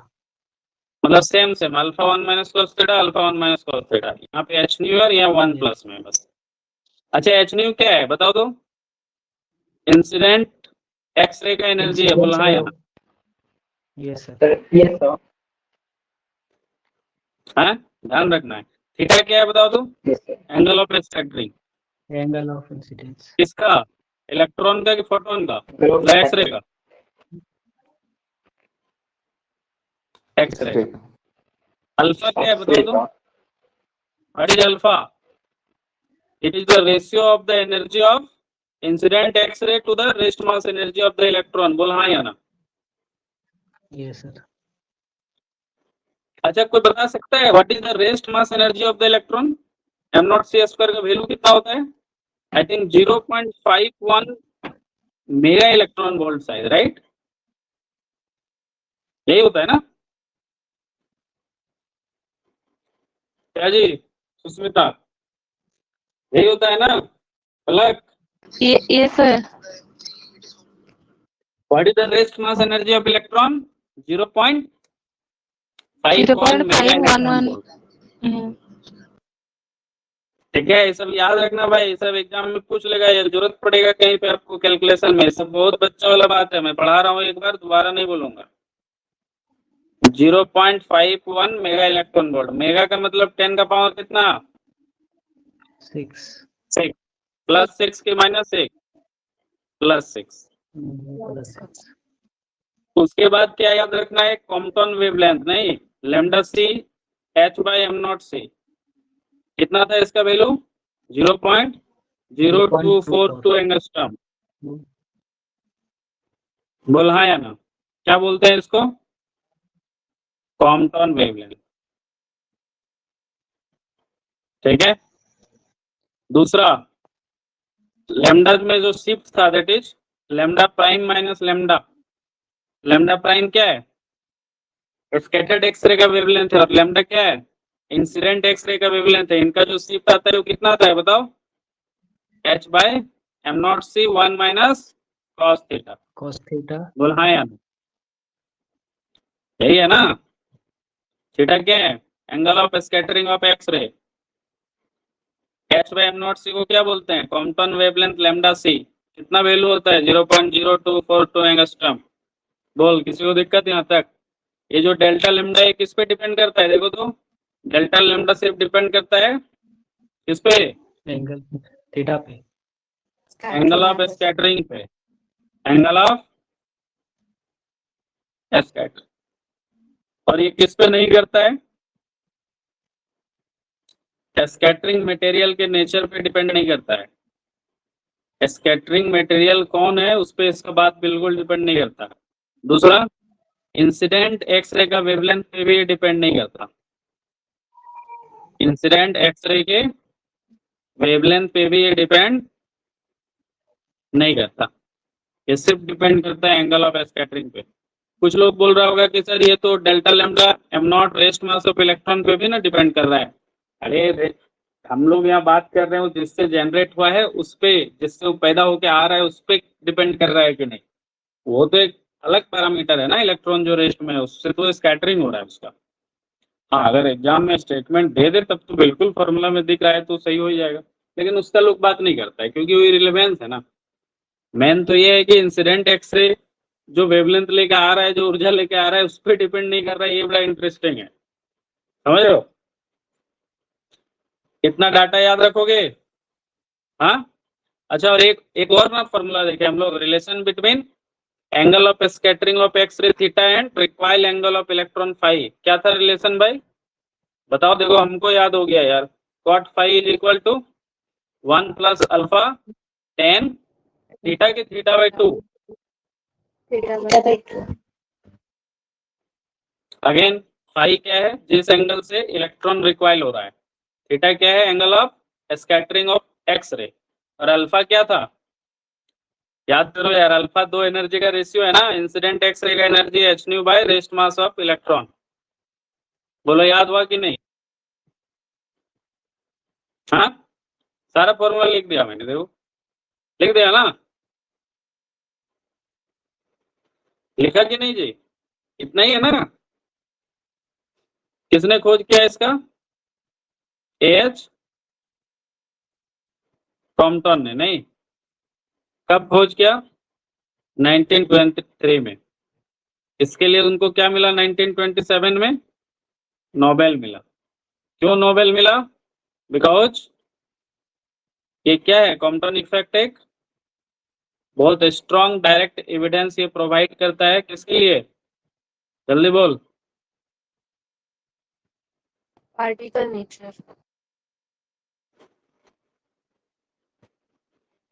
मतलब same alpha 1 minus cos theta, alpha 1 minus cos theta. यहाँ पे एच न्यू है, यहाँ 1 प्लस में बस। अच्छा एच न्यू क्या है बताओ तो, इंसिडेंट एक्सरे का एनर्जी है, बोला हाँ यहाँ। यस सर, हाँ ध्यान रखना है। थीटा क्या है बताओ तो, angle of scattering, angle of incidence, किसका, इलेक्ट्रॉन का कि फोटोन का, एक्सरे का, एक्सरे। अल्फा क्या है बताओ तो, what is alpha, it is the ratio of the energy of incident X ray to the rest mass energy of the electron, बोल हाँ या ना। Yes sir. अच्छा कोई बता सकता है what is the rest mass energy of the electron, m0c² का वैल्यू कितना होता है, I think 0.51 mega electron volt size, right, यही होता है ना क्या जी सुस्मिता। यही होता है ना पलक? Yes, sir. What is the rest mass energy of electron? 0.51 mega electron 0.511. volt. ठीक है, ये सब याद रखना भाई, ये सब एग्जाम में पूछ लेगा या जरूरत पड़ेगा कहीं पे आपको कैलकुलेशन में। सब बहुत बच्चा वाला बात है, मैं पढ़ा रहा हूँ एक बार, दोबारा नहीं बोलूंगा। 0.51 मेगा इलेक्ट्रॉन वोल्ट। मेगा का मतलब 10 का पावर कितना? 6 6 प्लस 6 के माइनस 1 प्लस 6। plus 6 उसके बाद क्या याद रखना है? कॉम्पटन वेवलेंथ, नहीं lambda C H by M not C. कितना था इसका वैल्यू? 0.0242 एंगस्ट्रॉम। बोल हाँ या ना? क्या बोलते हैं इसको? Compton wavelength. ठीक है। दूसरा, लैम्डा में जो शिफ्ट था that is lambda prime minus lambda. Lambda prime क्या है? स्कैटर्ड एक्सरे का वेवलेंथ है, और लैम्डा क्या है? इंसिडेंट एक्सरे का वेवलेंथ है। इनका जो शिफ्ट आता है वो कितना आता है बताओ? h by M not C 1 minus cos theta. cos theta बोल हाँ या ना? यही है ना? थीटा क्या है? Angle of scattering of x ray. h by M not C को क्या बोलते हैं? Compton wavelength lambda C. कितना वैल्यू होता है? 0.0242 एंगस्ट्रॉम। बोल, किसी को दिक्कत यहाँ तक? ये जो डेल्टा लैम्डा है किस पे डिपेंड करता है? देखो तो, डेल्टा लैम्डा सिर्फ डिपेंड करता है किस पे? angle theta पे एंगल ऑफ स्कैटरिंग पे। Angle of scattering. और ये किस पे नहीं करता है? स्कैटरिंग मटेरियल के नेचर पे डिपेंड नहीं करता है। स्कैटरिंग मटेरियल कौन है उस पे इसका बात बिल्कुल डिपेंड नहीं करता। दूसरा, इंसिडेंट एक्सरे का वेवलेंथ पे भी डिपेंड नहीं करता। इंसिडेंट एक्सरे के वेवलेंथ पे भी ये डिपेंड नहीं करता। ये सिर्फ डिपेंड करता है एंगल ऑफ स्कैटरिंग पे। कुछ लोग बोल रहा होगा कि सर ये तो delta lambda am not rest mass of electron पे भी ना डिपेंड कर रहा है। अरे हम लोग यहाँ बात कर रहे हो जिससे जनरेट हुआ है उस पे, जिससे वो पैदा होके आ रहा है उस पे डिपेंड कर रहा है कि नहीं। वो तो एक अलग पैरामीटर है ना, इलेक्ट्रॉन जो रेस्ट में है उससे तो स्कैटरिंग हो रहा है उसका। हाँ, अगर एग्जाम में स्टेटमेंट दे दे तब तो बिल्कुल फॉर्मूला में दिख रहा है तो सही हो ही जाएगा, लेकिन उसका लोग बात नहीं करता है क्योंकि वो रिलेवेंस है ना। मेन तो ये है कि इंसिडेंट एक्सरे जो वेवलेंथ लेके आ रहा है, जो ऊर्जा लेके आ रहा है उस पर डिपेंड नहीं कर रहा है। ये बड़ा इंटरेस्टिंग है, समझ रहे हो? कितना डाटा याद रखोगे? हाँ, अच्छा, और एक और ना फॉर्मूला देखे हम लोग, relation between angle of scattering of x ray theta and recoiled angle of electron phi. क्या था रिलेशन भाई? बताओ। देखो हमको याद हो गया यार, cot phi is equal to 1 plus alpha tan theta के थीटा बाई 2। अगेन फाई क्या है? जिस एंगल से इलेक्ट्रॉन रिक्वाइल हो रहा है। थीटा क्या है? Angle of scattering of X ray. और अल्फा क्या था? याद करो यार, अल्फा दो एनर्जी का रेशियो है ना। इंसिडेंट एक्सरे का energy h nu by rest mass of electron. बोलो याद हुआ कि नहीं? हाँ, सारा फॉर्मूला लिख दिया मैंने, देखो लिख दिया ना? लिखा कि नहीं जी? इतना ही है ना? किसने खोज किया इसका? एच कॉम्पटन ने। नहीं, कब खोज किया? 1923 में। इसके लिए उनको क्या मिला 1927 में? नोबेल मिला। क्यों नोबेल मिला? बिकॉज ये क्या है? कॉम्पटन इफेक्ट एक बहुत स्ट्रॉन्ग डायरेक्ट एविडेंस ये प्रोवाइड करता है। किसके लिए? जल्दी बोल। Particle nature.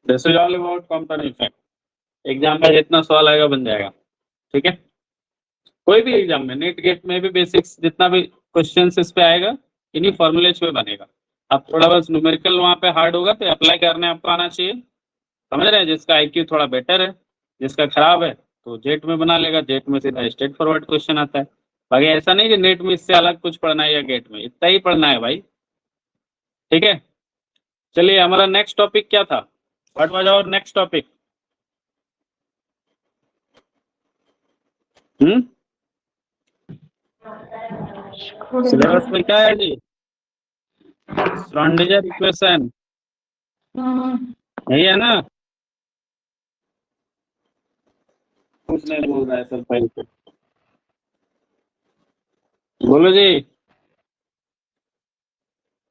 This is all about Compton effect. Exam में जितना सवाल आएगा बन जाएगा, ठीक है? कोई भी एग्जाम में, नेट गेट में भी बेसिक्स जितना भी क्वेश्चन इस पे आएगा इन्हीं फॉर्मूलेज पे बनेगा। अब थोड़ा बस न्यूमेरिकल वहाँ पे हार्ड होगा तो अप्लाई करने आपको आना चाहिए, समझ रहे हैं? जिसका आईक्यू थोड़ा बेटर है, जिसका खराब है तो जेट में बना लेगा। जेट में सीधा स्ट्रेट फॉरवर्ड क्वेश्चन आता है। बाकी ऐसा नहीं कि नेट में इससे अलग कुछ पढ़ना है या गेट में, इतना ही पढ़ना है भाई, ठीक है? चलिए हमारा नेक्स्ट टॉपिक क्या था? What was our next topic? Syllabus में क्या है जी? श्रोडिंगर इक्वेशन, यही है ना? कुछ नहीं बोल रहा है सर, फाइल पे बोलो जी,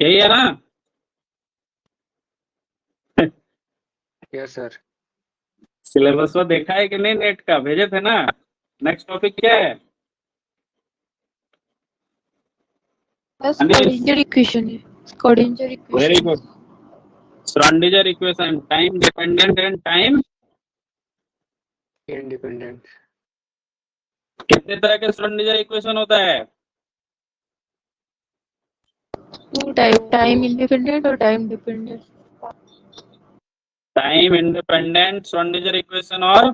यही है ना? Yes sir. सिलेबस में देखा है कि नहीं? नेट का भेजे थे ना? नेक्स्ट टॉपिक क्या है? बस अनिल। स्क्रोडिंगर इक्वेशन है, Schrödinger very equation. Good. Schrodinger equation, time dependent and time independent. कितने तरह के श्रोडिंगर इक्वेशन होता है? टू टाइप, टाइम इंडिपेंडेंट और time dependent. Time independent Schrodinger equation और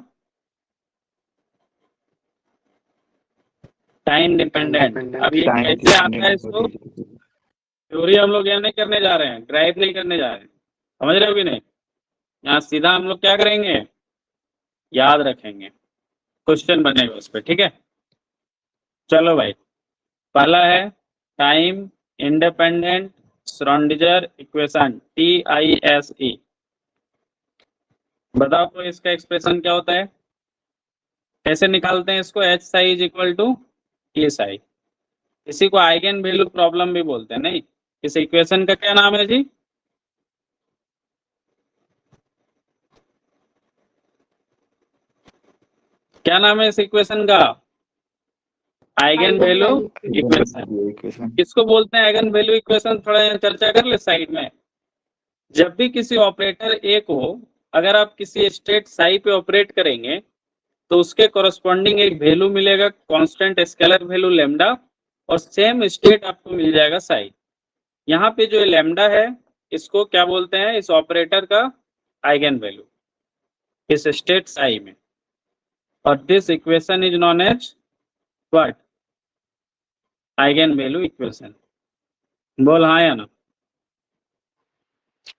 टाइम डिपेंडेंट। अब ये टाइम कैसे आता है? डिपेंडेंट इसको थ्योरी हम लोग यहाँ नहीं करने जा रहे हैं, ड्राइव नहीं करने जा रहे हैं, समझ रहे हो कि नहीं? यहाँ सीधा हम लोग क्या करेंगे, याद रखेंगे, क्वेश्चन बनेगा उस पर, ठीक है? चलो भाई, पहला है time independent Schrodinger equation, TISE। बताओ तो इसका एक्सप्रेशन क्या होता है, कैसे निकालते हैं इसको? H psi is equal to T psi। इसी को आइगन वैल्यू प्रॉब्लम भी बोलते हैं, नहीं? इस इक्वेशन का क्या नाम है जी? क्या नाम है इस इक्वेशन का? Eigenvalue equation. किसको बोलते हैं आइगन वैल्यू इक्वेशन? थोड़ा यहाँ चर्चा कर ले साइड में। जब भी किसी ऑपरेटर ए को, अगर आप किसी स्टेट साई पे ऑपरेट करेंगे तो उसके कॉरस्पॉन्डिंग एक वैल्यू मिलेगा, कांस्टेंट स्केलर वैल्यू लैम्डा, और सेम स्टेट आपको मिल जाएगा साई। यहाँ पे जो लैम्डा है इसको क्या बोलते हैं? इस ऑपरेटर का आइगन वैल्यू इस स्टेट साई में। और this equation is known as what? Eigenvalue equation. बोल हाँ या ना?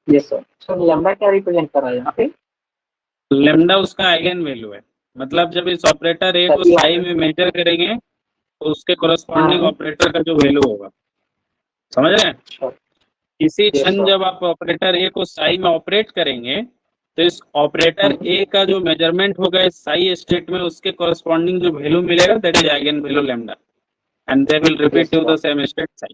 Yes sir. सर लैम्डा क्या रिप्रेजेंट कर रहा है यहाँ पे? लैम्डा उसका आइगन वैल्यू है। मतलब जब इस ऑपरेटर ए को साई में मेजर करेंगे तो उसके कॉरस्पॉन्डिंग ऑपरेटर का जो वैल्यू होगा, समझ रहे हैं? इसी क्षण जब आप ऑपरेटर ए को साई में ऑपरेट करेंगे तो इस ऑपरेटर ए का जो मेजरमेंट होगा इस साई स्टेट में, उसके कॉरस्पॉन्डिंग जो वैल्यू मिलेगा that is eigenvalue lambda, and they will repeat to the same state psi.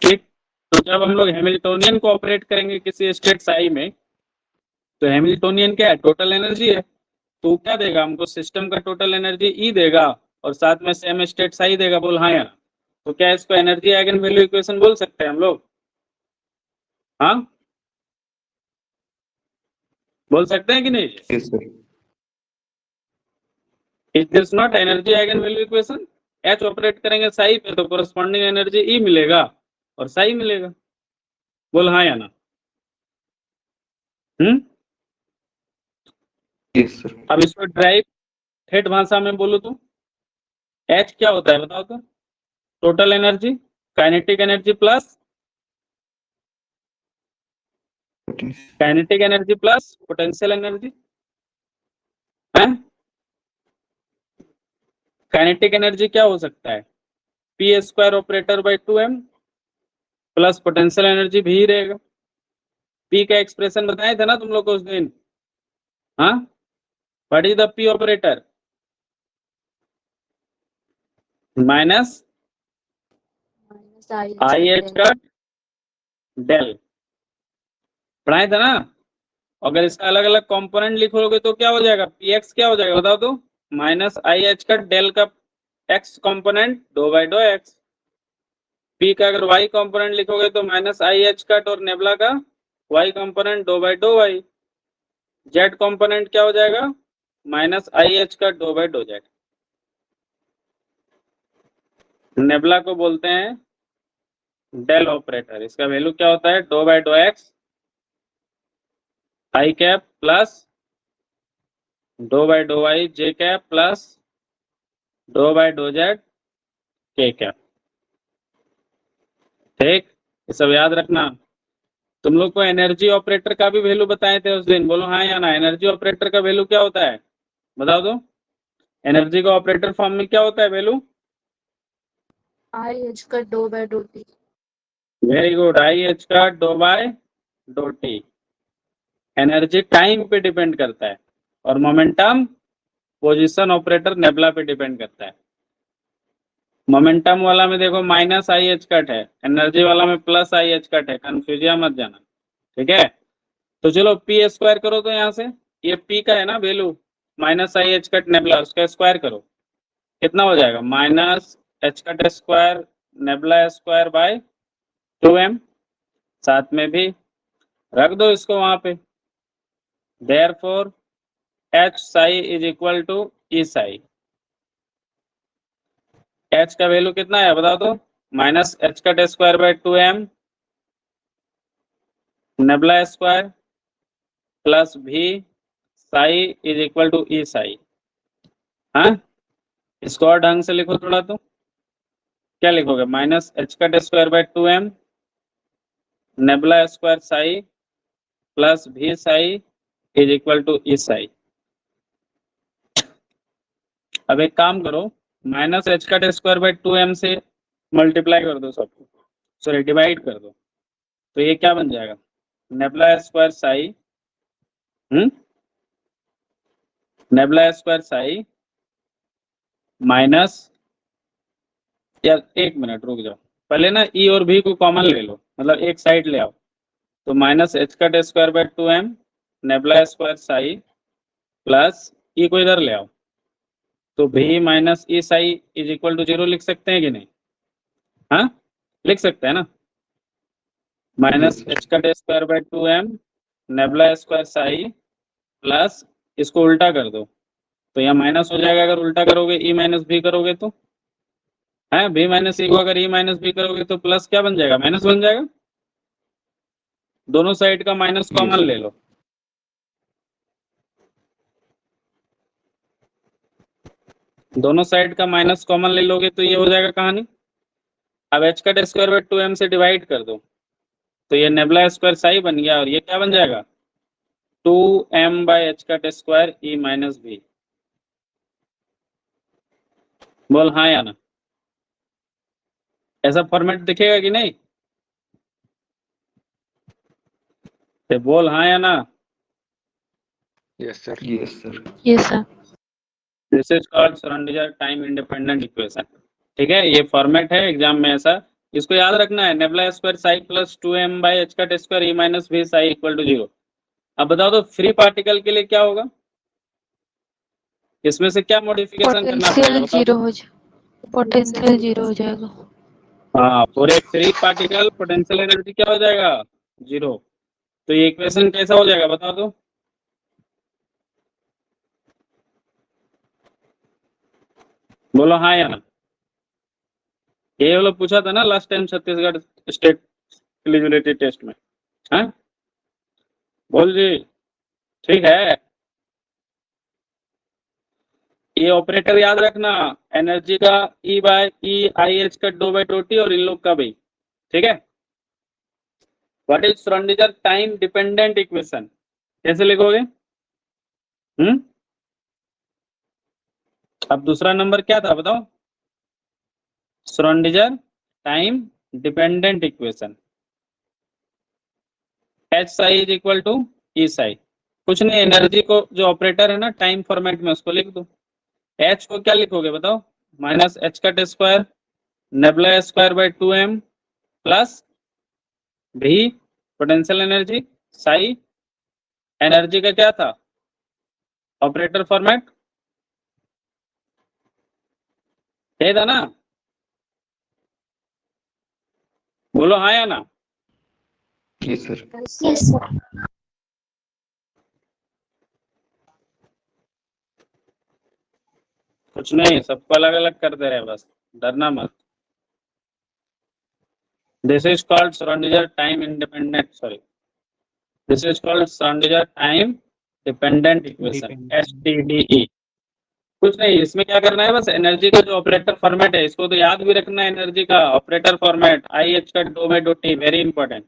ठीक? तो जब हम लोग हैमिल्टोनियन को ऑपरेट करेंगे किसी स्टेट साई में, तो हैमिल्टोनियन क्या है? टोटल एनर्जी है। तो क्या देगा हमको? सिस्टम का टोटल एनर्जी ई देगा और साथ में सेम स्टेट साई देगा। बोल हाँ या? तो क्या इसको एनर्जी आइगन वैल्यू इक्वेशन बोल सकते हैं हम लोग? हाँ, बोल सकते हैं कि नहीं? Yes sir. Is this not energy eigen value equation? H operate करेंगे साई पे तो कोरस्पॉन्डिंग एनर्जी ई मिलेगा और साई मिलेगा। बोल हाँ या ना? Yes sir. अब इसको ड्राइव ठेठ भाषा में बोलो तो एच क्या होता है बताओ तो? Total energy, kinetic energy plus potential energy है। काइनेटिक एनर्जी क्या हो सकता है? P square operator by 2m plus potential energy भी रहेगा। पी का एक्सप्रेशन बताए थे ना तुम लोग को उस दिन? हाँ, what is the P operator? Minus I H का डेल, पढ़ाए था ना? अगर इसका अलग अलग कंपोनेंट लिखोगे तो क्या हो जाएगा? पी एक्स क्या हो जाएगा बताओ तो? माइनस आई एच का डेल का एक्स कंपोनेंट दो बाई दो एक्स। पी का अगर वाई कंपोनेंट लिखोगे तो माइनस आई एच कट और नेबला का वाई कंपोनेंट दो बाई दो वाई। जेड कंपोनेंट क्या हो जाएगा? माइनस आई एच कट दो बाई दो जेड। नेबला को बोलते हैं डेल ऑपरेटर। इसका वैल्यू क्या होता है? दो बाई दो एक्स आई कैप प्लस दो बाई दो वाई जे कैप प्लस दो बाई दो जेड के कैप। ठीक, ये सब याद रखना। तुम लोग को एनर्जी ऑपरेटर का भी वैल्यू बताए थे उस दिन, बोलो हाँ या ना। एनर्जी ऑपरेटर का वैल्यू क्या होता है बताओ तो। एनर्जी का ऑपरेटर फॉर्म में क्या होता है वैल्यू? आई एच का dough by dough T. Very good, i H का dough by dough T. Energy time पे डिपेंड करता है और मोमेंटम पोजीशन ऑपरेटर नेबुला पे डिपेंड करता है। मोमेंटम वाला में देखो माइनस आई एच कट है, एनर्जी वाला में प्लस आई एच कट है, कंफ्यूजिया मत जाना, ठीक है। तो चलो पी स्क्वायर करो तो यहाँ से, ये पी का है ना value, minus I H cut nabla, उसका स्क्वायर करो, कितना हो जाएगा? Minus H cut square nabla square by 2m, साथ में भी रख दो इसको वहां पे। Therefore H psi is equal to E psi. H का वैल्यू कितना है बताओ तो? Minus H cut square by 2m nabla square plus V psi is equal to E psi. हाँ, इसको और ढंग से लिखो थोड़ा तो, क्या लिखोगे? Minus H cut square by 2m nabla square psi plus V psi is equal to E Sai. अब एक काम करो, minus H cut square by 2m से मल्टीप्लाई कर दो सबको, सॉरी डिवाइड कर दो, तो ये क्या बन जाएगा? Nebula square Sai nebula square Sai minus, यार एक मिनट रुक जाओ, पहले ना ई और भी को कॉमन ले लो, मतलब एक साइड ले आओ। तो minus H cut square by 2m nabla square psi plus E को इधर ले आओ, तो भी minus E psi is equal to 0 लिख सकते हैं कि नहीं? हाँ लिख सकते हैं ना। Minus H cut square by 2m nabla square psi plus इसको उल्टा कर दो, तो यहाँ माइनस हो जाएगा अगर उल्टा करोगे, ई माइनस भी करोगे तो है, बी माइनस ई को अगर ई माइनस बी करोगे तो प्लस क्या बन जाएगा? माइनस बन जाएगा। दोनों साइड का माइनस कॉमन ले लो, दोनों साइड का माइनस कॉमन ले लोगे तो ये हो जाएगा कहानी। अब H cut square by 2m से डिवाइड कर दो, तो ये नेबुला स्क्वायर साई बन गया और ये क्या बन जाएगा? 2m by H cut square E minus V. बोल हाँ या ना। ऐसा फॉर्मेट दिखेगा कि नहीं? तो बोल हाँ या ना। Yes sir, yes sir. Yes sir. This is called Schrodinger time independent equation, ठीक है। ये फॉर्मेट है एग्जाम में ऐसा, इसको याद रखना है। Nabla square psi plus 2m by H cut square E minus V psi equal to 0। अब बताओ तो फ्री पार्टिकल के लिए क्या होगा? इसमें से क्या मॉडिफिकेशन करना पड़ेगा पोटेंशियल बताओ? जीरो हो जाएगा, पोटेंशियल जीरो हो जाएगा। हाँ, for a free particle potential energy क्या हो जाएगा? 0। तो ये इक्वेशन कैसा हो जाएगा बताओ तो? बोलो हाँ या ना। ये वाला पूछा था ना last time Chhattisgarh state eligibility test में। हाँ बोल जी, ठीक है। ये ऑपरेटर याद रखना, एनर्जी का E by E i H का डो बाय डो टी और इन लोग का भी, ठीक है। What is Schrodinger time dependent equation, कैसे लिखोगे? अब दूसरा नंबर क्या था बताओ? Schrodinger time dependent equation, h psi is equal to E psi. कुछ नहीं, एनर्जी को जो ऑपरेटर है ना टाइम फॉर्मेट में उसको लिख दो। एच को क्या लिखोगे बताओ? Minus H cut square nabla square by 2m plus भी पोटेंशियल एनर्जी साई, एनर्जी का क्या था ऑपरेटर फॉर्मेट, यही था ना? बोलो हाँ या ना। Yes sir. Yes sir. कुछ नहीं, सबको अलग अलग कर दे रहे, बस डरना मत। This is called Schrodinger time independent, sorry this is called Schrodinger time dependent equation, STDE। कुछ नहीं, इसमें क्या करना है, बस एनर्जी का जो ऑपरेटर फॉर्मेट है इसको तो याद भी रखना है। एनर्जी का ऑपरेटर फॉर्मेट आई एच का dough by dough T, very important.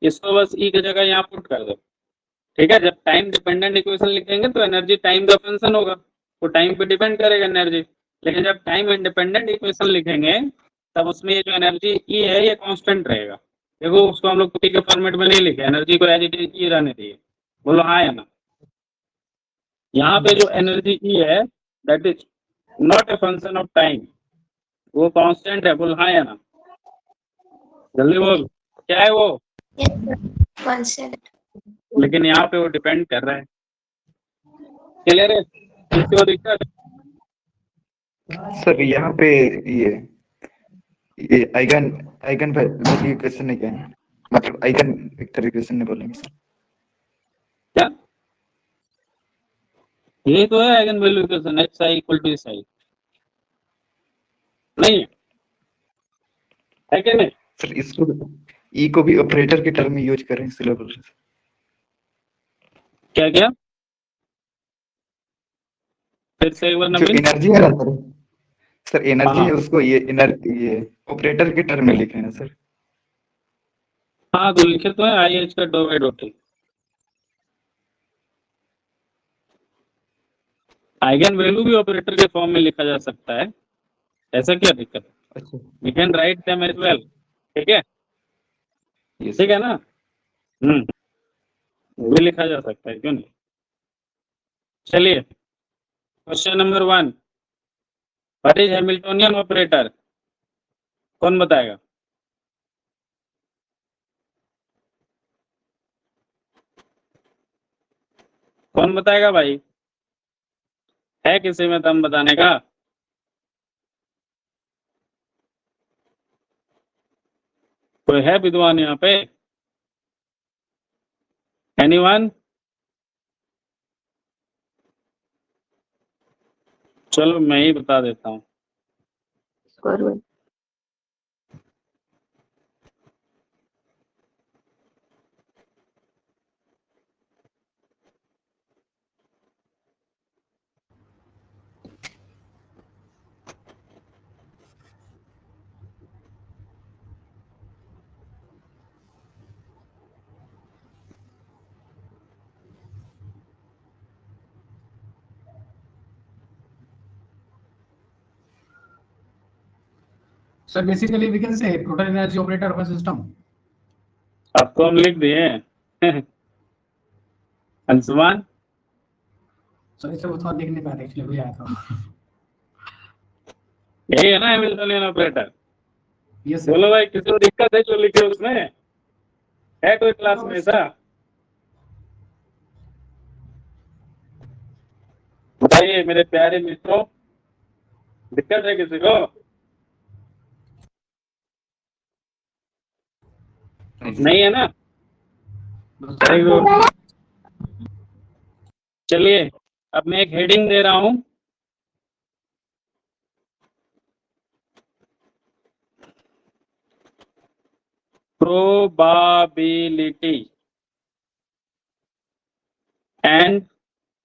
इसको बस ई की जगह यहाँ पुट कर दो, ठीक है। जब टाइम डिपेंडेंट इक्वेशन लिखेंगे तो एनर्जी टाइम का फंक्शन होगा, वो टाइम पे डिपेंड करेगा एनर्जी। लेकिन जब टाइम इंडिपेंडेंट इक्वेशन लिखेंगे तब उसमें ये जो एनर्जी ई है ये कांस्टेंट रहेगा। देखो उसको हम लोग टी के फॉर्मेट में नहीं लिखे, एनर्जी को एज इट इज ई रहने दिए। बोलो हाँ या ना। यहाँ पे जो एनर्जी ई है that is not a function of time, वो कांस्टेंट है। बोल हाँ या ना, जल्दी बोल क्या है वो। कांस्टेंट। लेकिन यहाँ पे वो डिपेंड कर रहा है। क्लियर है? किसी को दिक्कत? सर यहाँ पे ये आइगन वैल्यू इक्वेशन नहीं क्या है, मतलब आइगन वेक्टर इक्वेशन नहीं बोलेंगे सर। क्या ये तो है eigenvalue equation, X I equal to S I, नहीं है कि नहीं? सर इसको ई को भी ऑपरेटर के टर्म में यूज करें इसलिए बोल रहे क्या क्या फिर से एक बार जो नवीन। एनर्जी है ना सर एनर्जी हाँ। है उसको ये ऑपरेटर के टर्म में लिखे ना सर। हाँ तो लिखे तो है आई एच का dough by dough T. Eigen value भी ऑपरेटर के फॉर्म में लिखा जा सकता है, ऐसा क्या दिक्कत है? अच्छा we can write them as well, ठीक है, ये ठीक है ना। वो भी लिखा जा सकता है, क्यों नहीं। चलिए question number 1, what is Hamiltonian operator, कौन बताएगा? कौन बताएगा भाई? है किसी में दम बताने का? कोई है विद्वान यहाँ पे? एनीवन? चलो मैं ही बता देता हूँ। So basically we can say total energy operator of a system. आपको हम लिख दिए हैं। अंशुमान So इसे वो थोड़ा देख नहीं पाया एक्चुअली भी आया था। यही है ना हैमिल्टोनियन ऑपरेटर? Yes sir. बोलो भाई किसी को दिक्कत है जो लिखे उसमें? है कोई क्लास में ऐसा? बताइए मेरे प्यारे मित्रों, दिक्कत है किसी को? नहीं है ना? Very good. चलिए अब मैं एक हेडिंग दे रहा हूं, प्रोबेबिलिटी एंड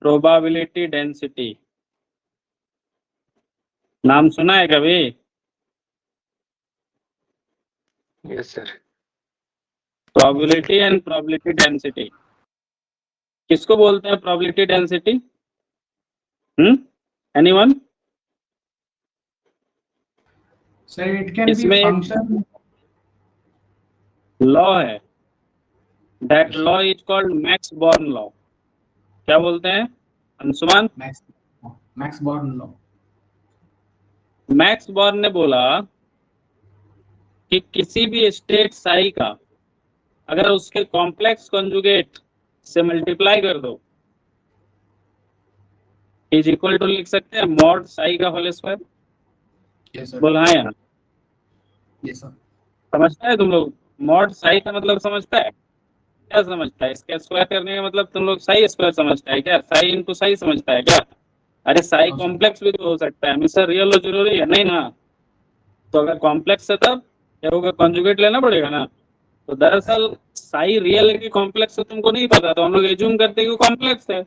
प्रोबेबिलिटी डेंसिटी। नाम सुना है कभी? Yes sir. Probability and probability density किसको बोलते हैं? Probability density anyone? So it can be इसमें function. लॉ है, that law is called max born law. क्या बोलते हैं Anshuman? Max Born law. Max born ने बोला कि किसी भी स्टेट साई का अगर उसके कॉम्प्लेक्स कॉन्जुगेट से मल्टीप्लाई कर दो इज इक्वल टू लिख सकते हैं मॉड साई का होल स्क्वायर। Yes sir. बोला है यार, Yes sir. समझता है तुम लोग? मॉड साई का मतलब समझता है? क्या समझता है? इसका स्क्वायर करने का मतलब तुम लोग साई स्क्वायर समझता है क्या? साई इनटू साई समझता है क्या? अरे साई हाँ, कॉम्प्लेक्स भी तो हो सकता है, हमेशा रियल और जरूरी है नहीं ना। तो अगर कॉम्प्लेक्स है तब क्या होगा? कॉन्जुगेट लेना पड़ेगा ना। तो दरअसल साई रियल है कि कॉम्प्लेक्स है तुमको नहीं पता, तो हम लोग एज्यूम करते हैं कि कॉम्प्लेक्स है।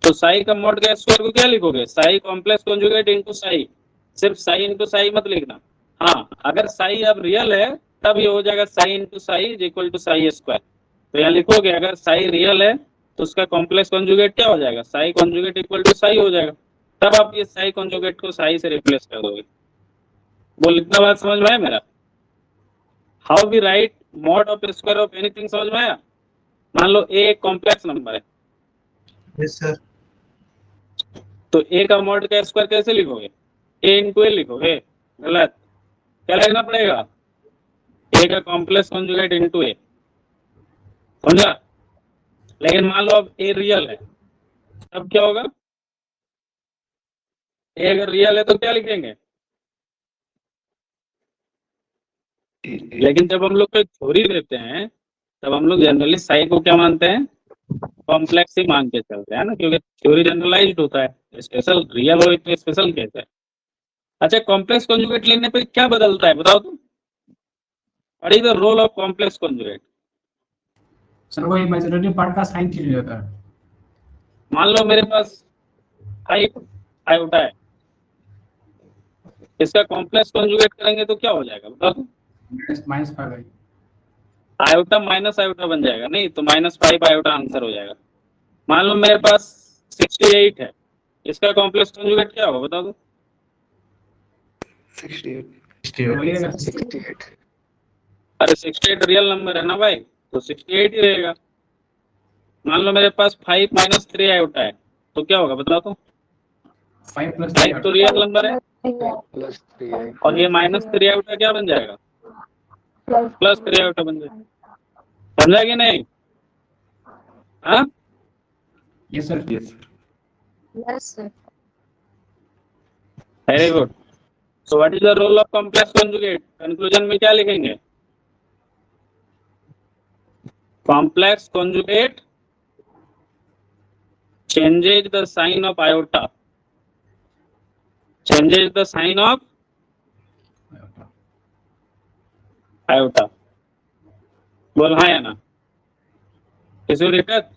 तो साई का मॉड का स्क्वायर को क्या लिखोगे? Sai complex conjugate into Sai. सिर्फ साई इनटू साई मत लिखना। हाँ अगर साई अब रियल है तब ये हो जाएगा psi into psi is equal to psi square. तो यहाँ लिखोगे अगर साई रियल है तो उसका कॉम्प्लेक्स कॉन्जुगेट क्या हो जाएगा, psi conjugate equal to psi हो जाएगा। तब आप ये साई कॉन्जुगेट को साई से रिप्लेस कर दोगे। बोल इतना बात समझ में आया मेरा? How we write mod of square of anything समझ में आया? मान लो ए एक कॉम्प्लेक्स नंबर है, यस सर। तो ए का मॉड का स्क्वायर कैसे लिखोगे, ए इंटू ए लिखोगे? गलत, क्या लिखना पड़ेगा, ए का कॉम्प्लेक्स कॉन्जुगेट इंटू ए, समझा? लेकिन मान लो अब ए रियल है, तब क्या होगा, ए अगर रियल है तो क्या लिखेंगे? लेकिन जब हम लोग कोई थ्योरी देते हैं तब हम लोग जनरली साई को क्या मानते हैं, कॉम्प्लेक्स ही मान के चलते हैं ना, क्योंकि थ्योरी जनरलाइज्ड होता है, स्पेशल रियल हो तो स्पेशल कैसे है। अच्छा, कॉम्प्लेक्स कॉन्जुगेट लेने पे क्या बदलता है बताओ तुम? What is the role of complex conjugate? Sir वो इमेजिनरी पार्ट का साइन चेंज हो जाता है। मान लो मेरे पास आयोटा है, इसका कॉम्प्लेक्स कॉन्जुगेट करेंगे तो क्या हो जाएगा बताओ तुम? -5 आयोटा माइनस आयोटा बन जाएगा, नहीं तो -5 आयोटा आंसर हो जाएगा। मान लो मेरे पास 68 है, इसका कॉम्प्लेक्स कॉन्जुगेट क्या होगा बताओ तो? 68। अरे 68 रियल नंबर है ना भाई, तो 68 ही रहेगा। मान लो मेरे पास 5 - 3 आयोटा है, तो क्या होगा बताओ तो? 5 + 5 तो रियल नंबर है प्लस 3 और ये -3 आयोटा क्या बन जाएगा, +3 आयोटा बन जाएगा। समझा कि नहीं? हाँ, yes sir. Yes sir. Very good. So what is the role of complex conjugate? Conclusion में क्या लिखेंगे? Complex conjugate changes the sign of iota, changes the sign of iota। बोल हाँ या ना? किसी को दिक्कत?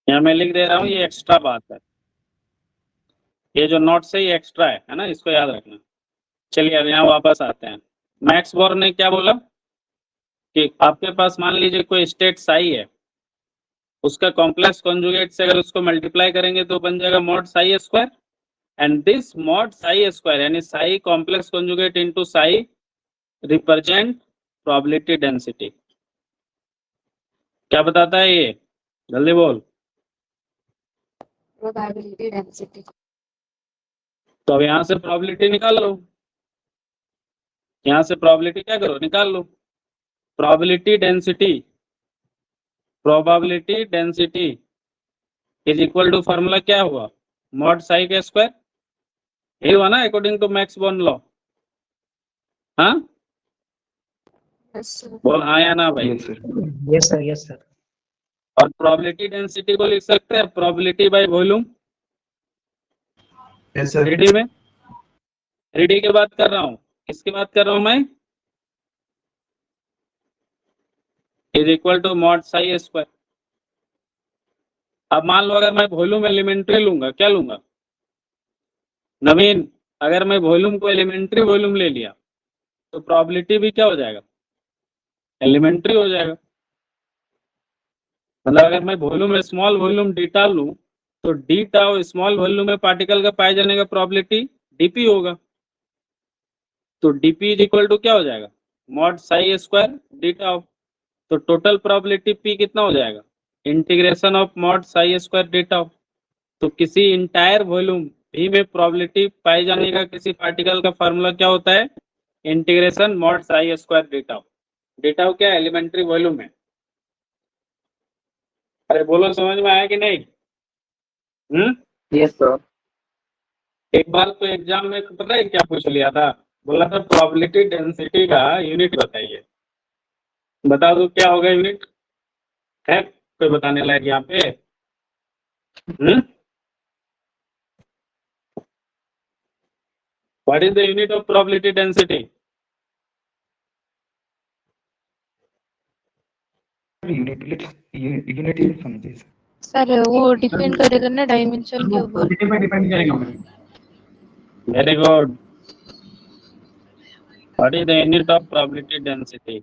यहाँ मैं लिख दे रहा हूँ, ये एक्स्ट्रा बात है, ये जो नोट से ये एक्स्ट्रा है ना, इसको याद रखना। चलिए अब यहाँ वापस आते हैं। मैक्स बोर्न ने क्या बोला कि आपके पास मान लीजिए कोई स्टेट साई है, उसका कॉम्प्लेक्स कॉन्जुगेट से अगर उसको मल्टीप्लाई करेंगे तो बन जाएगा mod psi square, and this mod psi square यानी psi complex conjugate into psi represent probability density. क्या बताता है ये, जल्दी बोल? Probability density. तो अब यहाँ से प्रोबेबिलिटी निकाल लो, यहाँ से प्रोबेबिलिटी क्या करो, निकाल लो। Probability density is equal to formula क्या हुआ, मॉड साई का स्क्वायर, यही हुआ ना according to Max Born law. हाँ बोल हाँ या ना भाई? Yes sir. और प्रोबेबिलिटी डेंसिटी को लिख सकते हैं probability by volume. Yes sir. Ready में, रेडी की बात कर रहा हूँ, किसकी बात कर रहा हूँ मैं? Is equal to mod psi square. अब मान लो अगर मैं वॉल्यूम एलिमेंट्री लूंगा, क्या लूंगा नवीन? अगर मैं वॉल्यूम को एलिमेंट्री वॉल्यूम ले लिया तो प्रोबेबिलिटी भी क्या हो जाएगा, एलिमेंट्री हो जाएगा। मतलब अगर मैं वॉल्यूम स्मॉल वॉल्यूम डीटा लूं तो डी टाउ स्मॉल वॉल्यूम में पार्टिकल का पाए जाने का प्रोबेबिलिटी डीपी होगा, तो डीपी इज इक्वल टू क्या हो जाएगा, mod psi square D tau. तो टोटल प्रोबेबिलिटी पी कितना हो जाएगा, integration of mod psi square D tau. तो किसी इंटायर वॉल्यूम भी में प्रोबेबिलिटी पाए जाने का किसी पार्टिकल का फार्मूला क्या होता है, integration mod psi square D tau. D tau क्या एलिमेंट्री वॉल्यूम है। अरे बोलो समझ में आया कि नहीं? Yes sir. एक बार तो एग्जाम में पता है क्या पूछ लिया था, बोला था प्रोबेबिलिटी डेंसिटी का यूनिट बताइए। बता दो क्या होगा यूनिट, है कोई बताने लायक यहाँ पे? What is the unit of probability density? Unit समझिए सर वो डिपेंड करेगा ना डायमेंशन के ऊपर। डिपेंड करेगा। Very good. What is the unit of probability density?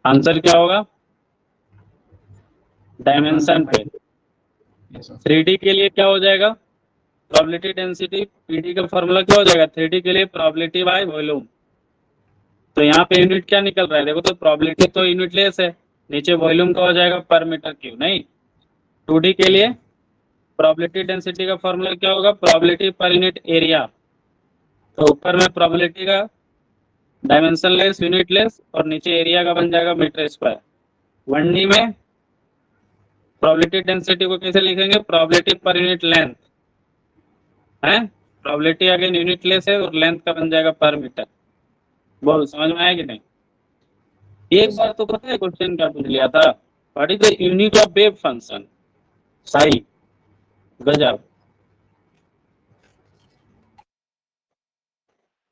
Answer क्या होगा? डायमेंशन पे। Yes, sir. 3D के लिए क्या हो जाएगा? Probability density. पीडी का फॉर्मूला क्या हो जाएगा? 3D के लिए प्रोबेबिलिटी बाय वॉल्यूम। तो यहाँ पे यूनिट क्या निकल रहा है? देखो तो प्रोबेबिलिटी तो यूनिट लेस है, नीचे वॉल्यूम का हो जाएगा पर मीटर क्यूब। नहीं, 2D के लिए प्रोबेबिलिटी डेंसिटी का फॉर्मूला क्या होगा? Probability per unit area. तो ऊपर में प्रोबेबिलिटी का डायमेंशन लेस, यूनिट लेस, और नीचे एरिया का बन जाएगा मीटर स्क्वायर। 1D में प्रोबेबिलिटी डेंसिटी को कैसे लिखेंगे? प्रोबेबिलिटी पर यूनिट लेंथ है, प्रोबेबिलिटी अगेन यूनिट लेस है और लेंथ का बन जाएगा पर मीटर। बोल समझ में आया कि नहीं? एक बार तो पता है क्वेश्चन क्या पूछ लिया था? What is the unit of wave function? Sai. गजब।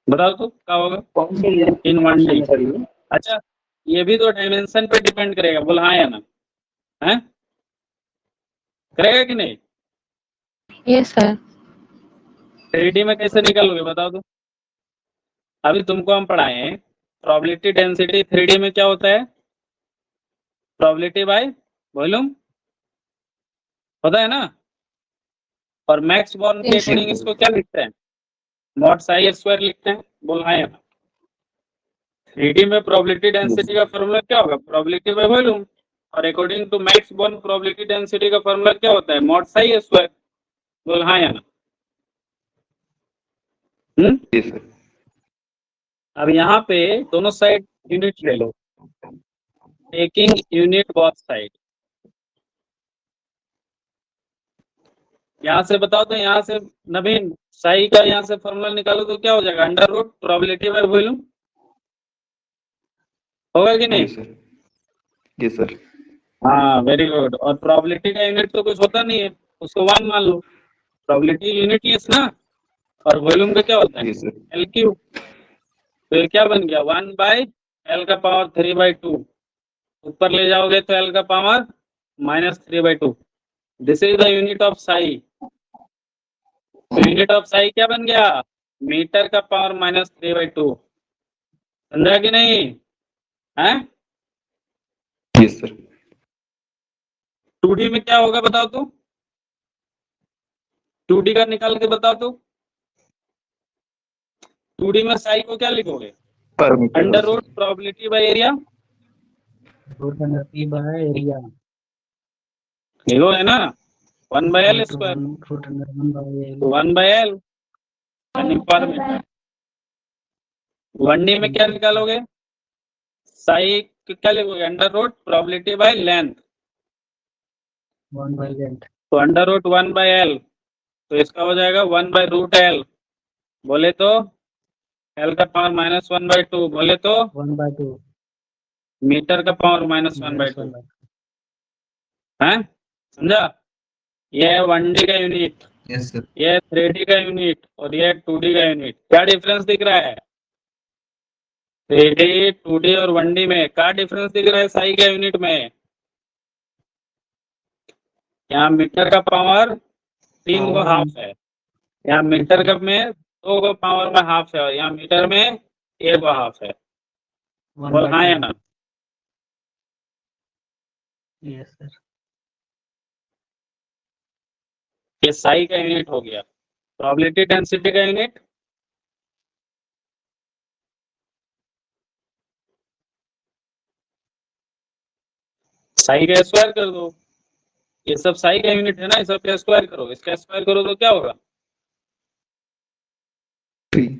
बताओ तो क्या होगा कौन सी इन 1D? करिए? अच्छा, ये भी तो डायमेंशन पे डिपेंड करेगा। बोल हाँ या ना? है, करेगा कि नहीं? Yes, sir. 3D में कैसे निकालोगे बताओ तो? अभी तुमको हम पढ़ाए हैं प्रोबेबिलिटी डेंसिटी 3D में क्या होता है? प्रोबेबिलिटी बाय वॉल्यूम होता है ना। और मैक्स बॉर्न के Yes, अकॉर्डिंग इसको क्या लिखते हैं? मॉड साई स्क्वायर लिखते हैं। बोल हाँ या ना? 3D में प्रोबेबिलिटी डेंसिटी का फॉर्मूला क्या होगा? Probability by volume. और according to Max Born probability density का फॉर्मूला क्या होता है? Mod psi square. बोल हाँ या ना? Yes, sir. अब यहाँ पे दोनों साइड यूनिट ले लो, टेकिंग यूनिट बोथ साइड। यहाँ से बताओ तो, यहाँ से नवीन साई का यहाँ से फॉर्मूला निकालो तो क्या हो जाएगा? Under root probability by volume होगा कि नहीं? Yes, sir. Yes, sir. हाँ, वेरी गुड। और प्रोबेबिलिटी का यूनिट तो कुछ होता नहीं है, उसको 1 मान लो। प्रोबेबिलिटी यूनिट लेस ना, और वॉल्यूम का क्या होता है? Yes, sir. L cube. तो ये क्या बन गया? 1/L का पावर 3/2। ऊपर ले जाओगे तो L का power -3/2। This is the unit of Sai. तो यूनिट ऑफ साई क्या बन गया? मीटर का पावर -3/2। समझा कि नहीं? है? Yes, sir. 2D में क्या होगा बताओ तो? 2D का निकाल के बताओ तो। 2D में साई को क्या लिखोगे? Per meter. Under root probability by area. Root under P by area. लिखो है ना, 1/L square. Root under 1 by L. 1/L यानी पर मीटर। 1D में क्या निकालोगे? साई क्या लिखोगे? Under root probability by length. 1 by length. तो अंडर रूट 1/L, तो इसका हो जाएगा 1/√L। बोले तो L का पावर -1/2, बोले तो 1 by 2. मीटर का पावर -1/2 है। समझा? ये है 1D का यूनिट, Yes, sir. ये 3D का यूनिट, और ये 2D का यूनिट। क्या डिफरेंस दिख रहा है? 3D, 2D और 1D में क्या डिफरेंस दिख रहा है साई के यूनिट में? यहाँ मीटर का पावर 3 को हाफ है, यहाँ मीटर का में 2 को पावर में हाफ है, और यहाँ मीटर में 1 को हाफ है। 1 बोल by हाँ या 2. ना? Yes, sir. ये साई का यूनिट हो गया। प्रोबेबिलिटी डेंसिटी का यूनिट साई का स्क्वायर कर दो। ये सब साई का यूनिट है ना, ये सब का स्क्वायर करो। इसका स्क्वायर करो तो क्या होगा? 3.